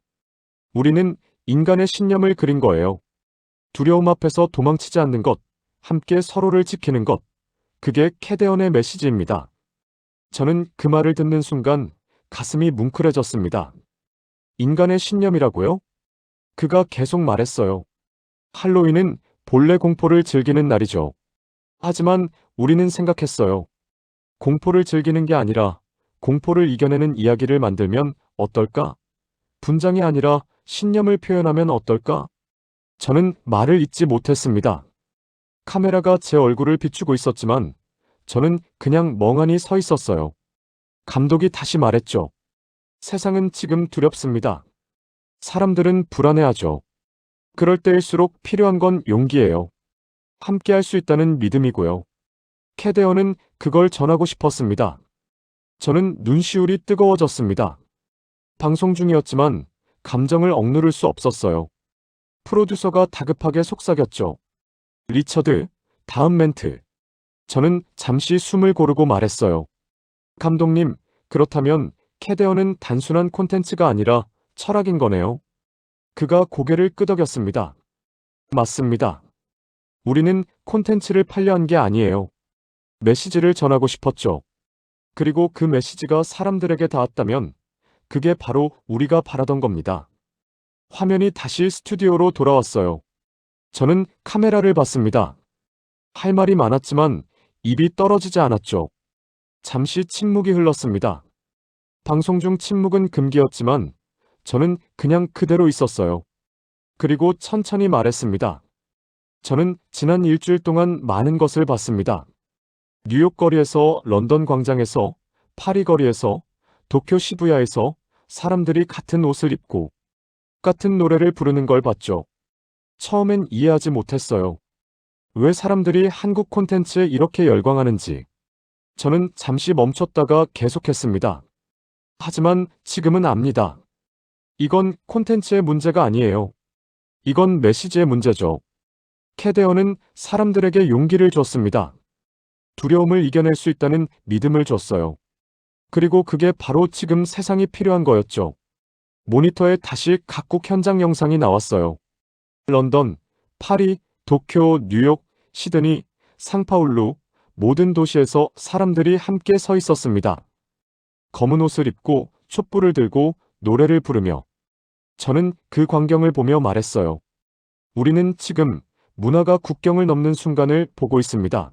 우리는 인간의 신념을 그린 거예요. 두려움 앞에서 도망치지 않는 것, 함께 서로를 지키는 것, 그게 캐대언의 메시지입니다. 저는 그 말을 듣는 순간 가슴이 뭉클해졌습니다. 인간의 신념이라고요? 그가 계속 말했어요. 할로윈은 본래 공포를 즐기는 날이죠. 하지만 우리는 생각했어요. 공포를 즐기는 게 아니라 공포를 이겨내는 이야기를 만들면 어떨까? 분장이 아니라 신념을 표현하면 어떨까? 저는 말을 잇지 못했습니다. 카메라가 제 얼굴을 비추고 있었지만 저는 그냥 멍하니 서 있었어요. 감독이 다시 말했죠. 세상은 지금 두렵습니다. 사람들은 불안해하죠. 그럴 때일수록 필요한 건 용기예요. 함께 할 수 있다는 믿음이고요. 캐대언은 그걸 전하고 싶었습니다. 저는 눈시울이 뜨거워졌습니다. 방송 중이었지만 감정을 억누를 수 없었어요. 프로듀서가 다급하게 속삭였죠. 리처드, 다음 멘트. 저는 잠시 숨을 고르고 말했어요. 감독님, 그렇다면 캐대언은 단순한 콘텐츠가 아니라 철학인 거네요. 그가 고개를 끄덕였습니다. 맞습니다. 우리는 콘텐츠를 팔려 한 게 아니에요. 메시지를 전하고 싶었죠. 그리고 그 메시지가 사람들에게 닿았다면 그게 바로 우리가 바라던 겁니다. 화면이 다시 스튜디오로 돌아왔어요. 저는 카메라를 봤습니다. 할 말이 많았지만 입이 떨어지지 않았죠. 잠시 침묵이 흘렀습니다. 방송 중 침묵은 금기였지만 저는 그냥 그대로 있었어요. 그리고 천천히 말했습니다. 저는 지난 일주일 동안 많은 것을 봤습니다. 뉴욕 거리에서, 런던 광장에서, 파리 거리에서, 도쿄 시부야에서 사람들이 같은 옷을 입고 같은 노래를 부르는 걸 봤죠. 처음엔 이해하지 못했어요. 왜 사람들이 한국 콘텐츠에 이렇게 열광하는지. 저는 잠시 멈췄다가 계속했습니다. 하지만 지금은 압니다. 이건 콘텐츠의 문제가 아니에요. 이건 메시지의 문제죠. 캐데어는 사람들에게 용기를 줬습니다. 두려움을 이겨낼 수 있다는 믿음을 줬어요. 그리고 그게 바로 지금 세상이 필요한 거였죠. 모니터에 다시 각국 현장 영상이 나왔어요. 런던, 파리, 도쿄, 뉴욕, 시드니, 상파울루, 모든 도시에서 사람들이 함께 서 있었습니다. 검은 옷을 입고 촛불을 들고 노래를 부르며 저는 그 광경을 보며 말했어요. 우리는 지금 문화가 국경을 넘는 순간을 보고 있습니다.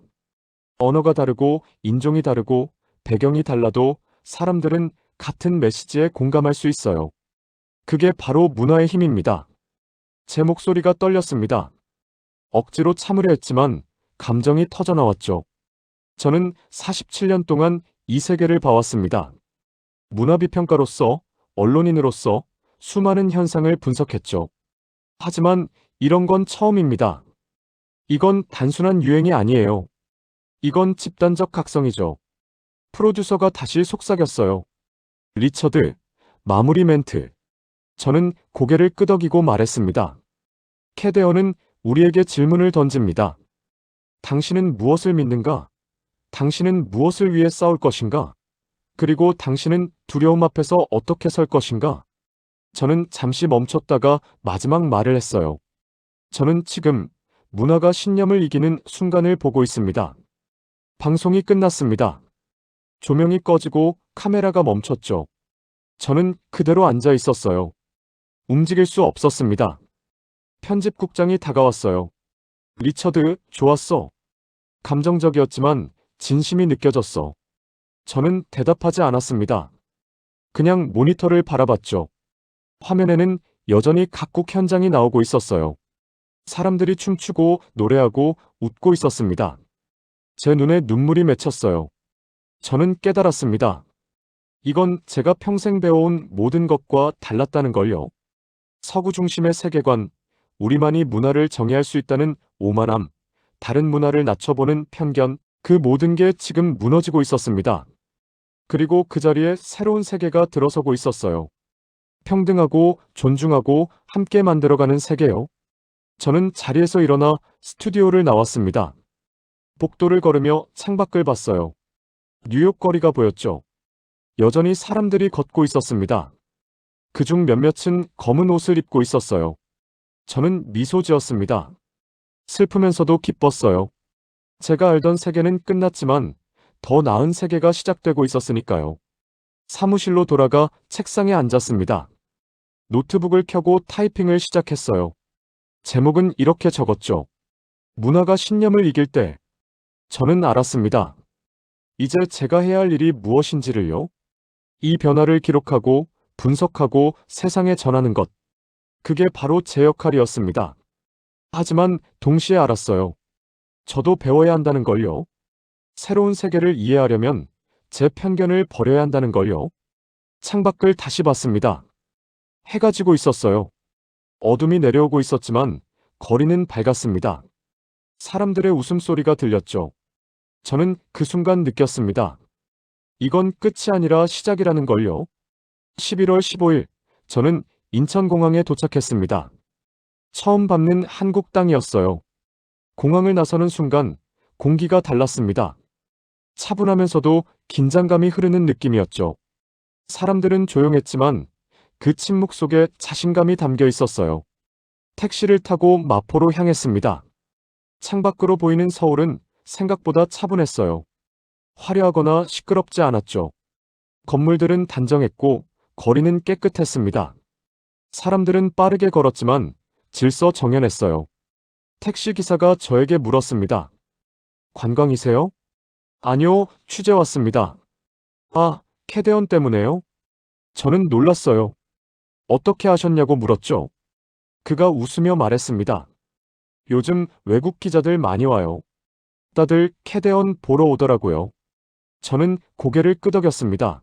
언어가 다르고 인종이 다르고 배경이 달라도 사람들은 같은 메시지에 공감할 수 있어요. 그게 바로 문화의 힘입니다. 제 목소리가 떨렸습니다. 억지로 참으려 했지만 감정이 터져나왔죠. 저는 47년 동안 이 세계를 봐왔습니다. 문화비평가로서, 언론인으로서 수많은 현상을 분석했죠. 하지만 이런 건 처음입니다. 이건 단순한 유행이 아니에요. 이건 집단적 각성이죠. 프로듀서가 다시 속삭였어요. 리처드, 마무리 멘트. 저는 고개를 끄덕이고 말했습니다. 캐데어는 우리에게 질문을 던집니다. 당신은 무엇을 믿는가? 당신은 무엇을 위해 싸울 것인가? 그리고 당신은 두려움 앞에서 어떻게 설 것인가? 저는 잠시 멈췄다가 마지막 말을 했어요. 저는 지금 문화가 신념을 이기는 순간을 보고 있습니다. 방송이 끝났습니다. 조명이 꺼지고 카메라가 멈췄죠. 저는 그대로 앉아 있었어요. 움직일 수 없었습니다. 편집국장이 다가왔어요. 리처드, 좋았어. 감정적이었지만 진심이 느껴졌어. 저는 대답하지 않았습니다. 그냥 모니터를 바라봤죠. 화면에는 여전히 각국 현장이 나오고 있었어요. 사람들이 춤추고 노래하고 웃고 있었습니다. 제 눈에 눈물이 맺혔어요. 저는 깨달았습니다. 이건 제가 평생 배워온 모든 것과 달랐다는 걸요. 서구 중심의 세계관, 우리만이 문화를 정의할 수 있다는 오만함, 다른 문화를 낮춰보는 편견, 그 모든 게 지금 무너지고 있었습니다. 그리고 그 자리에 새로운 세계가 들어서고 있었어요. 평등하고 존중하고 함께 만들어가는 세계요. 저는 자리에서 일어나 스튜디오를 나왔습니다. 복도를 걸으며 창밖을 봤어요. 뉴욕 거리가 보였죠. 여전히 사람들이 걷고 있었습니다. 그중 몇몇은 검은 옷을 입고 있었어요. 저는 미소 지었습니다. 슬프면서도 기뻤어요. 제가 알던 세계는 끝났지만 더 나은 세계가 시작되고 있었으니까요. 사무실로 돌아가 책상에 앉았습니다. 노트북을 켜고 타이핑을 시작했어요. 제목은 이렇게 적었죠. 문화가 신념을 이길 때. 저는 알았습니다. 이제 제가 해야 할 일이 무엇인지를요. 이 변화를 기록하고 분석하고 세상에 전하는 것. 그게 바로 제 역할이었습니다. 하지만 동시에 알았어요. 저도 배워야 한다는 걸요. 새로운 세계를 이해하려면 제 편견을 버려야 한다는 걸요. 창밖을 다시 봤습니다. 해가 지고 있었어요. 어둠이 내려오고 있었지만 거리는 밝았습니다. 사람들의 웃음소리가 들렸죠. 저는 그 순간 느꼈습니다. 이건 끝이 아니라 시작이라는 걸요. 11월 15일, 저는 인천공항에 도착했습니다. 처음 밟는 한국 땅이었어요. 공항을 나서는 순간 공기가 달랐습니다. 차분하면서도 긴장감이 흐르는 느낌이었죠. 사람들은 조용했지만 그 침묵 속에 자신감이 담겨 있었어요. 택시를 타고 마포로 향했습니다. 창밖으로 보이는 서울은 생각보다 차분했어요. 화려하거나 시끄럽지 않았죠. 건물들은 단정했고 거리는 깨끗했습니다. 사람들은 빠르게 걸었지만 질서 정연했어요. 택시 기사가 저에게 물었습니다. 관광이세요? 아니요, 취재 왔습니다. 아, 캐대언 때문에요? 저는 놀랐어요. 어떻게 하셨냐고 물었죠. 그가 웃으며 말했습니다. 요즘 외국 기자들 많이 와요. 다들 캐대언 보러 오더라고요. 저는 고개를 끄덕였습니다.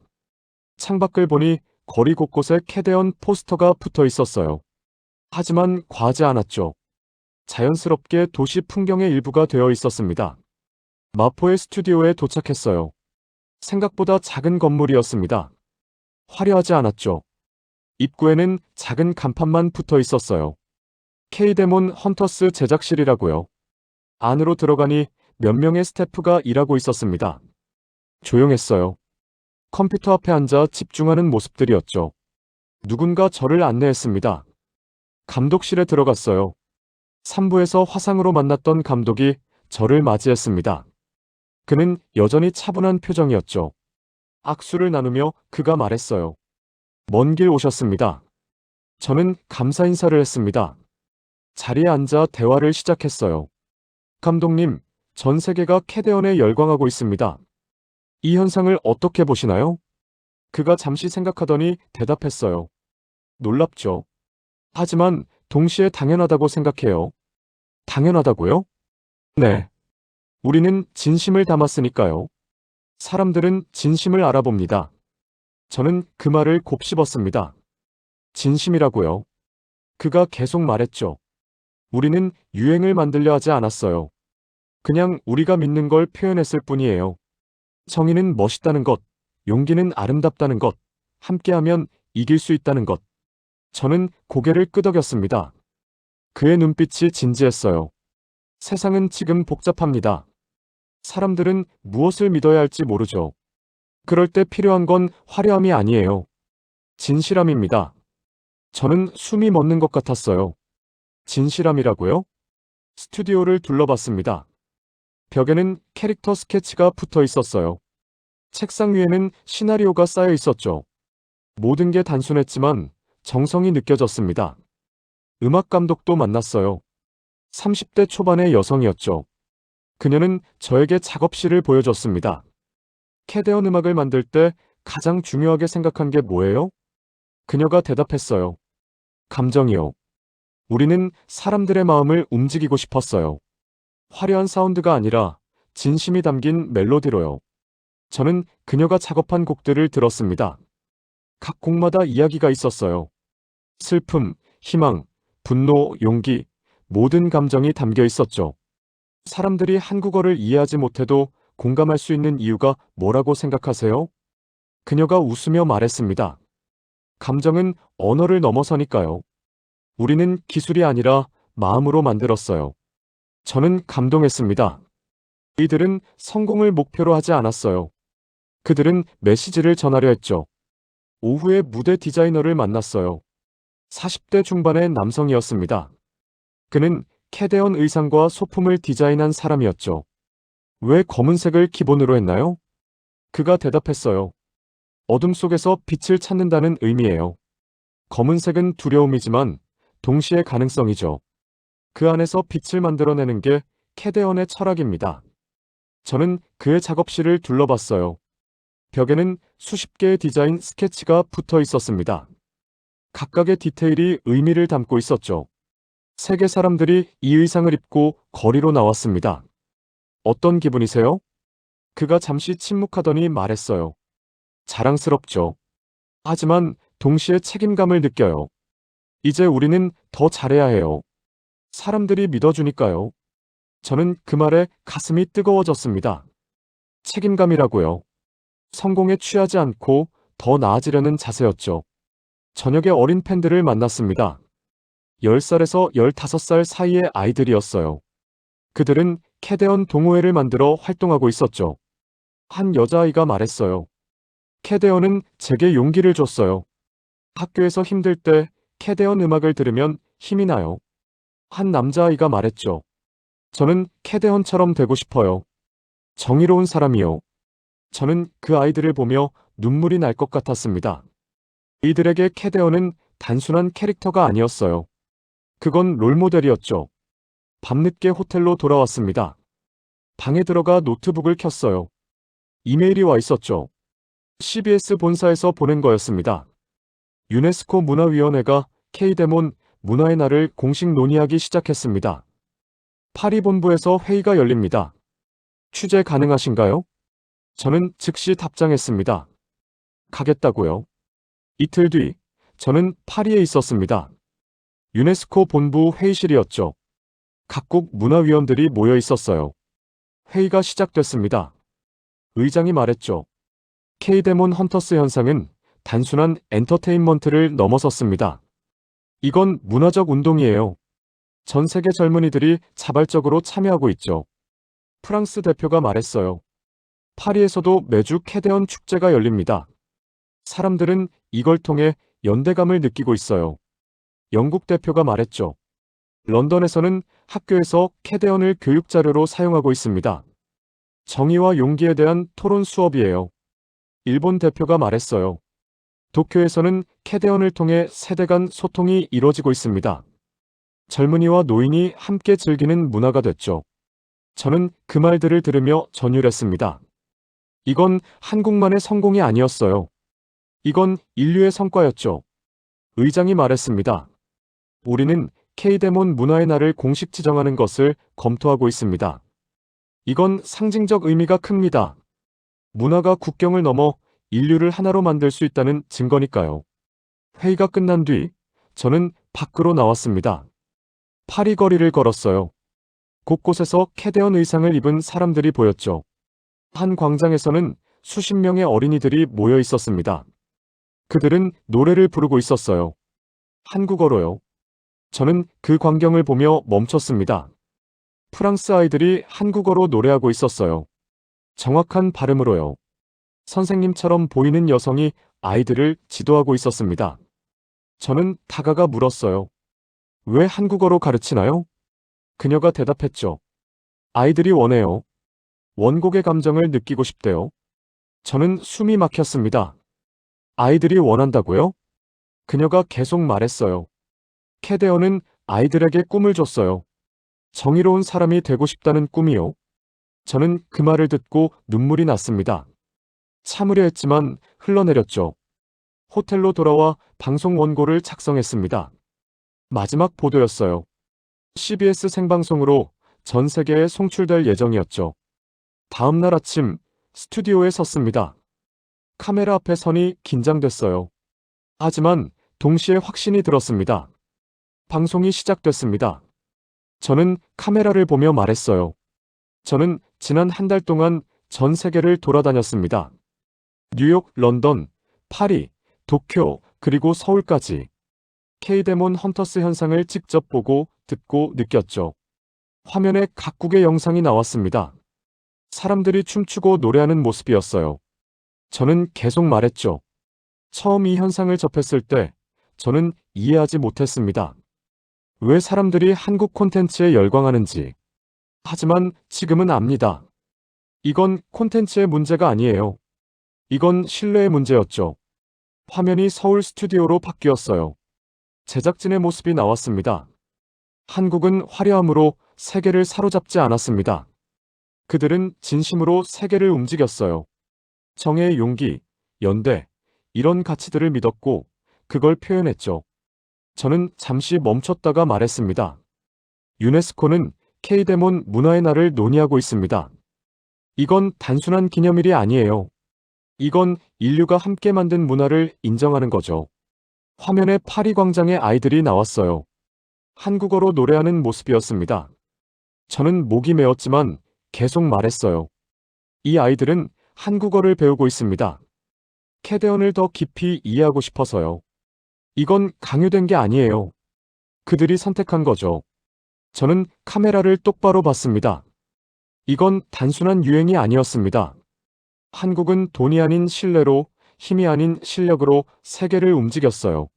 창밖을 보니 거리 곳곳에 캐대언 포스터가 붙어 있었어요. 하지만 과하지 않았죠. 자연스럽게 도시 풍경의 일부가 되어 있었습니다. 마포의 스튜디오에 도착했어요. 생각보다 작은 건물이었습니다. 화려하지 않았죠. 입구에는 작은 간판만 붙어 있었어요. K데몬 헌터스 제작실이라고요. 안으로 들어가니 몇 명의 스태프가 일하고 있었습니다. 조용했어요. 컴퓨터 앞에 앉아 집중하는 모습들이었죠. 누군가 저를 안내했습니다. 감독실에 들어갔어요. 3부에서 화상으로 만났던 감독이 저를 맞이했습니다. 그는 여전히 차분한 표정이었죠. 악수를 나누며 그가 말했어요. 먼 길 오셨습니다. 저는 감사 인사를 했습니다. 자리에 앉아 대화를 시작했어요. 감독님, 전 세계가 캐대언에 열광하고 있습니다. 이 현상을 어떻게 보시나요? 그가 잠시 생각하더니 대답했어요. 놀랍죠. 하지만 동시에 당연하다고 생각해요. 당연하다고요? 네. 우리는 진심을 담았으니까요. 사람들은 진심을 알아봅니다. 저는 그 말을 곱씹었습니다. 진심이라고요. 그가 계속 말했죠. 우리는 유행을 만들려 하지 않았어요. 그냥 우리가 믿는 걸 표현했을 뿐이에요. 정의는 멋있다는 것, 용기는 아름답다는 것, 함께하면 이길 수 있다는 것. 저는 고개를 끄덕였습니다. 그의 눈빛이 진지했어요. 세상은 지금 복잡합니다. 사람들은 무엇을 믿어야 할지 모르죠. 그럴 때 필요한 건 화려함이 아니에요. 진실함입니다. 저는 숨이 멎는 것 같았어요. 진실함이라고요? 스튜디오를 둘러봤습니다. 벽에는 캐릭터 스케치가 붙어 있었어요. 책상 위에는 시나리오가 쌓여 있었죠. 모든 게 단순했지만 정성이 느껴졌습니다. 음악 감독도 만났어요. 30대 초반의 여성이었죠. 그녀는 저에게 작업실을 보여줬습니다. 캐대언 음악을 만들 때 가장 중요하게 생각한 게 뭐예요? 그녀가 대답했어요. 감정이요. 우리는 사람들의 마음을 움직이고 싶었어요. 화려한 사운드가 아니라 진심이 담긴 멜로디로요. 저는 그녀가 작업한 곡들을 들었습니다. 각 곡마다 이야기가 있었어요. 슬픔, 희망, 분노, 용기, 모든 감정이 담겨 있었죠. 사람들이 한국어를 이해하지 못해도 공감할 수 있는 이유가 뭐라고 생각하세요? 그녀가 웃으며 말했습니다. 감정은 언어를 넘어서니까요. 우리는 기술이 아니라 마음으로 만들었어요. 저는 감동했습니다. 이들은 성공을 목표로 하지 않았어요. 그들은 메시지를 전하려 했죠. 오후에 무대 디자이너를 만났어요. 40대 중반의 남성이었습니다. 그는 캐대언 의상과 소품을 디자인한 사람이었죠. 왜 검은색을 기본으로 했나요? 그가 대답했어요. 어둠 속에서 빛을 찾는다는 의미예요. 검은색은 두려움이지만 동시에 가능성이죠. 그 안에서 빛을 만들어내는 게 캐대언의 철학입니다. 저는 그의 작업실을 둘러봤어요. 벽에는 수십 개의 디자인 스케치가 붙어 있었습니다. 각각의 디테일이 의미를 담고 있었죠. 세계 사람들이 이 의상을 입고 거리로 나왔습니다. 어떤 기분이세요? 그가 잠시 침묵하더니 말했어요. 자랑스럽죠. 하지만 동시에 책임감을 느껴요. 이제 우리는 더 잘해야 해요. 사람들이 믿어주니까요. 저는 그 말에 가슴이 뜨거워졌습니다. 책임감이라고요. 성공에 취하지 않고 더 나아지려는 자세였죠. 저녁에 어린 팬들을 만났습니다. 10살에서 15살 사이의 아이들이었어요. 그들은 캐대언 동호회를 만들어 활동하고 있었죠. 한 여자아이가 말했어요. 캐대언은 제게 용기를 줬어요. 학교에서 힘들 때 캐대언 음악을 들으면 힘이 나요. 한 남자아이가 말했죠. 저는 캐대언처럼 되고 싶어요. 정의로운 사람이요. 저는 그 아이들을 보며 눈물이 날 것 같았습니다. 이들에게 캐대언은 단순한 캐릭터가 아니었어요. 그건 롤모델이었죠. 밤늦게 호텔로 돌아왔습니다. 방에 들어가 노트북을 켰어요. 이메일이 와 있었죠. CBS 본사에서 보낸 거였습니다. 유네스코 문화위원회가 K데몬 문화의 날을 공식 논의하기 시작했습니다. 파리 본부에서 회의가 열립니다. 취재 가능하신가요? 저는 즉시 답장했습니다. 가겠다고요. 이틀 뒤, 저는 파리에 있었습니다. 유네스코 본부 회의실이었죠. 각국 문화위원들이 모여 있었어요. 회의가 시작됐습니다. 의장이 말했죠. K데몬 헌터스 현상은 단순한 엔터테인먼트를 넘어섰습니다. 이건 문화적 운동이에요. 전 세계 젊은이들이 자발적으로 참여하고 있죠. 프랑스 대표가 말했어요. 파리에서도 매주 캐데언 축제가 열립니다. 사람들은 이걸 통해 연대감을 느끼고 있어요. 영국 대표가 말했죠. 런던에서는 학교에서 캐데언을 교육 자료로 사용하고 있습니다. 정의와 용기에 대한 토론 수업이에요. 일본 대표가 말했어요. 도쿄에서는 캐데언을 통해 세대 간 소통이 이루어지고 있습니다. 젊은이와 노인이 함께 즐기는 문화가 됐죠. 저는 그 말들을 들으며 전율했습니다. 이건 한국만의 성공이 아니었어요. 이건 인류의 성과였죠. 의장이 말했습니다. 우리는 K데몬 문화의 날을 공식 지정하는 것을 검토하고 있습니다. 이건 상징적 의미가 큽니다. 문화가 국경을 넘어 인류를 하나로 만들 수 있다는 증거니까요. 회의가 끝난 뒤 저는 밖으로 나왔습니다. 파리 거리를 걸었어요. 곳곳에서 캐데언 의상을 입은 사람들이 보였죠. 한 광장에서는 수십 명의 어린이들이 모여 있었습니다. 그들은 노래를 부르고 있었어요. 한국어로요. 저는 그 광경을 보며 멈췄습니다. 프랑스 아이들이 한국어로 노래하고 있었어요. 정확한 발음으로요. 선생님처럼 보이는 여성이 아이들을 지도하고 있었습니다. 저는 다가가 물었어요. 왜 한국어로 가르치나요? 그녀가 대답했죠. 아이들이 원해요. 원곡의 감정을 느끼고 싶대요. 저는 숨이 막혔습니다. 아이들이 원한다고요? 그녀가 계속 말했어요. 캐데언은 아이들에게 꿈을 줬어요. 정의로운 사람이 되고 싶다는 꿈이요. 저는 그 말을 듣고 눈물이 났습니다. 참으려 했지만 흘러내렸죠. 호텔로 돌아와 방송 원고를 작성했습니다. 마지막 보도였어요. CBS 생방송으로 전 세계에 송출될 예정이었죠. 다음 날 아침 스튜디오에 섰습니다. 카메라 앞에 서니 긴장됐어요. 하지만 동시에 확신이 들었습니다. 방송이 시작됐습니다. 저는 카메라를 보며 말했어요. 저는 지난 한 달 동안 전 세계를 돌아다녔습니다. 뉴욕, 런던, 파리, 도쿄, 그리고 서울까지. K데몬 헌터스 현상을 직접 보고 듣고 느꼈죠. 화면에 각국의 영상이 나왔습니다. 사람들이 춤추고 노래하는 모습이었어요. 저는 계속 말했죠. 처음 이 현상을 접했을 때 저는 이해하지 못했습니다. 왜 사람들이 한국 콘텐츠에 열광하는지. 하지만 지금은 압니다. 이건 콘텐츠의 문제가 아니에요. 이건 신뢰의 문제였죠. 화면이 서울 스튜디오로 바뀌었어요. 제작진의 모습이 나왔습니다. 한국은 화려함으로 세계를 사로잡지 않았습니다. 그들은 진심으로 세계를 움직였어요. 정의의 용기, 연대, 이런 가치들을 믿었고 그걸 표현했죠. 저는 잠시 멈췄다가 말했습니다. 유네스코는 K데몬 문화의 날을 논의하고 있습니다. 이건 단순한 기념일이 아니에요. 이건 인류가 함께 만든 문화를 인정하는 거죠. 화면에 파리 광장의 아이들이 나왔어요. 한국어로 노래하는 모습이었습니다. 저는 목이 메었지만 계속 말했어요. 이 아이들은 한국어를 배우고 있습니다. 캐데언을 더 깊이 이해하고 싶어서요. 이건 강요된 게 아니에요. 그들이 선택한 거죠. 저는 카메라를 똑바로 봤습니다. 이건 단순한 유행이 아니었습니다. 한국은 돈이 아닌 신뢰로, 힘이 아닌 실력으로 세계를 움직였어요.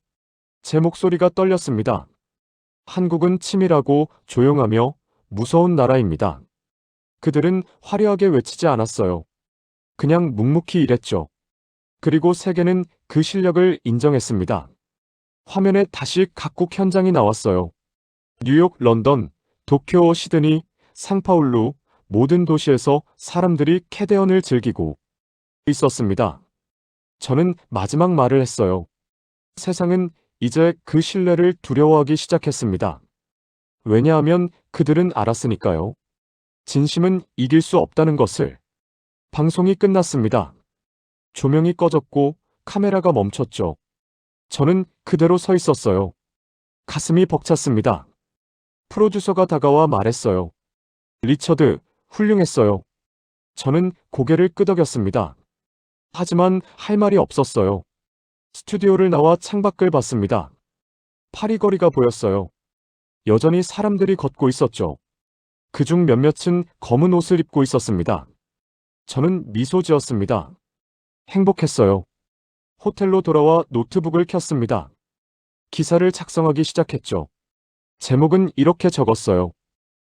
제 목소리가 떨렸습니다. 한국은 치밀하고 조용하며 무서운 나라입니다. 그들은 화려하게 외치지 않았어요. 그냥 묵묵히 일했죠. 그리고 세계는 그 실력을 인정했습니다. 화면에 다시 각국 현장이 나왔어요. 뉴욕, 런던, 도쿄, 시드니, 상파울루 모든 도시에서 사람들이 캐데언을 즐기고 있었습니다. 저는 마지막 말을 했어요. 세상은 이제 그 신뢰를 두려워하기 시작했습니다. 왜냐하면 그들은 알았으니까요. 진심은 이길 수 없다는 것을. 방송이 끝났습니다. 조명이 꺼졌고 카메라가 멈췄죠. 저는 그대로 서 있었어요. 가슴이 벅찼습니다. 프로듀서가 다가와 말했어요. 리처드, 훌륭했어요. 저는 고개를 끄덕였습니다. 하지만 할 말이 없었어요. 스튜디오를 나와 창밖을 봤습니다. 파리거리가 보였어요. 여전히 사람들이 걷고 있었죠. 그중 몇몇은 검은 옷을 입고 있었습니다. 저는 미소 지었습니다. 행복했어요. 호텔로 돌아와 노트북을 켰습니다. 기사를 작성하기 시작했죠. 제목은 이렇게 적었어요.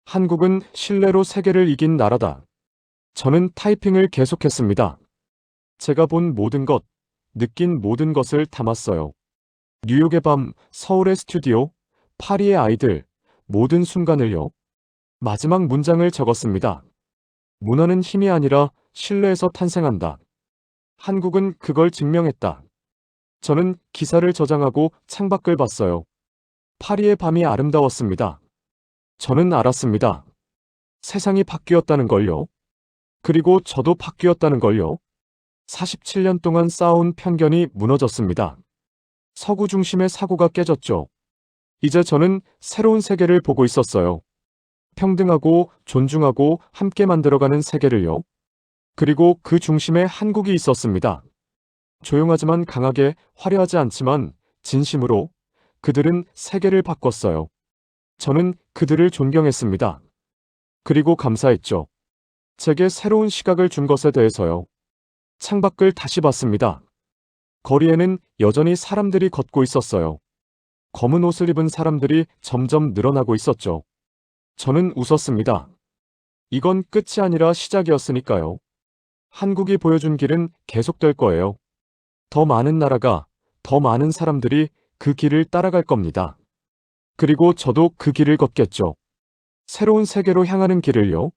한국은 신뢰로 세계를 이긴 나라다. 저는 타이핑을 계속했습니다. 제가 본 모든 것, 느낀 모든 것을 담았어요. 뉴욕의 밤, 서울의 스튜디오, 파리의 아이들, 모든 순간을요. 마지막 문장을 적었습니다. 문화는 힘이 아니라 신뢰에서 탄생한다. 한국은 그걸 증명했다. 저는 기사를 저장하고 창밖을 봤어요. 파리의 밤이 아름다웠습니다. 저는 알았습니다. 세상이 바뀌었다는 걸요. 그리고 저도 바뀌었다는 걸요. 47년 동안 쌓아온 편견이 무너졌습니다. 서구 중심의 사고가 깨졌죠. 이제 저는 새로운 세계를 보고 있었어요. 평등하고 존중하고 함께 만들어가는 세계를요. 그리고 그 중심에 한국이 있었습니다. 조용하지만 강하게, 화려하지 않지만 진심으로 그들은 세계를 바꿨어요. 저는 그들을 존경했습니다. 그리고 감사했죠. 제게 새로운 시각을 준 것에 대해서요. 창밖을 다시 봤습니다. 거리에는 여전히 사람들이 걷고 있었어요. 검은 옷을 입은 사람들이 점점 늘어나고 있었죠. 저는 웃었습니다. 이건 끝이 아니라 시작이었으니까요. 한국이 보여준 길은 계속될 거예요. 더 많은 나라가, 더 많은 사람들이 그 길을 따라갈 겁니다. 그리고 저도 그 길을 걷겠죠. 새로운 세계로 향하는 길을요.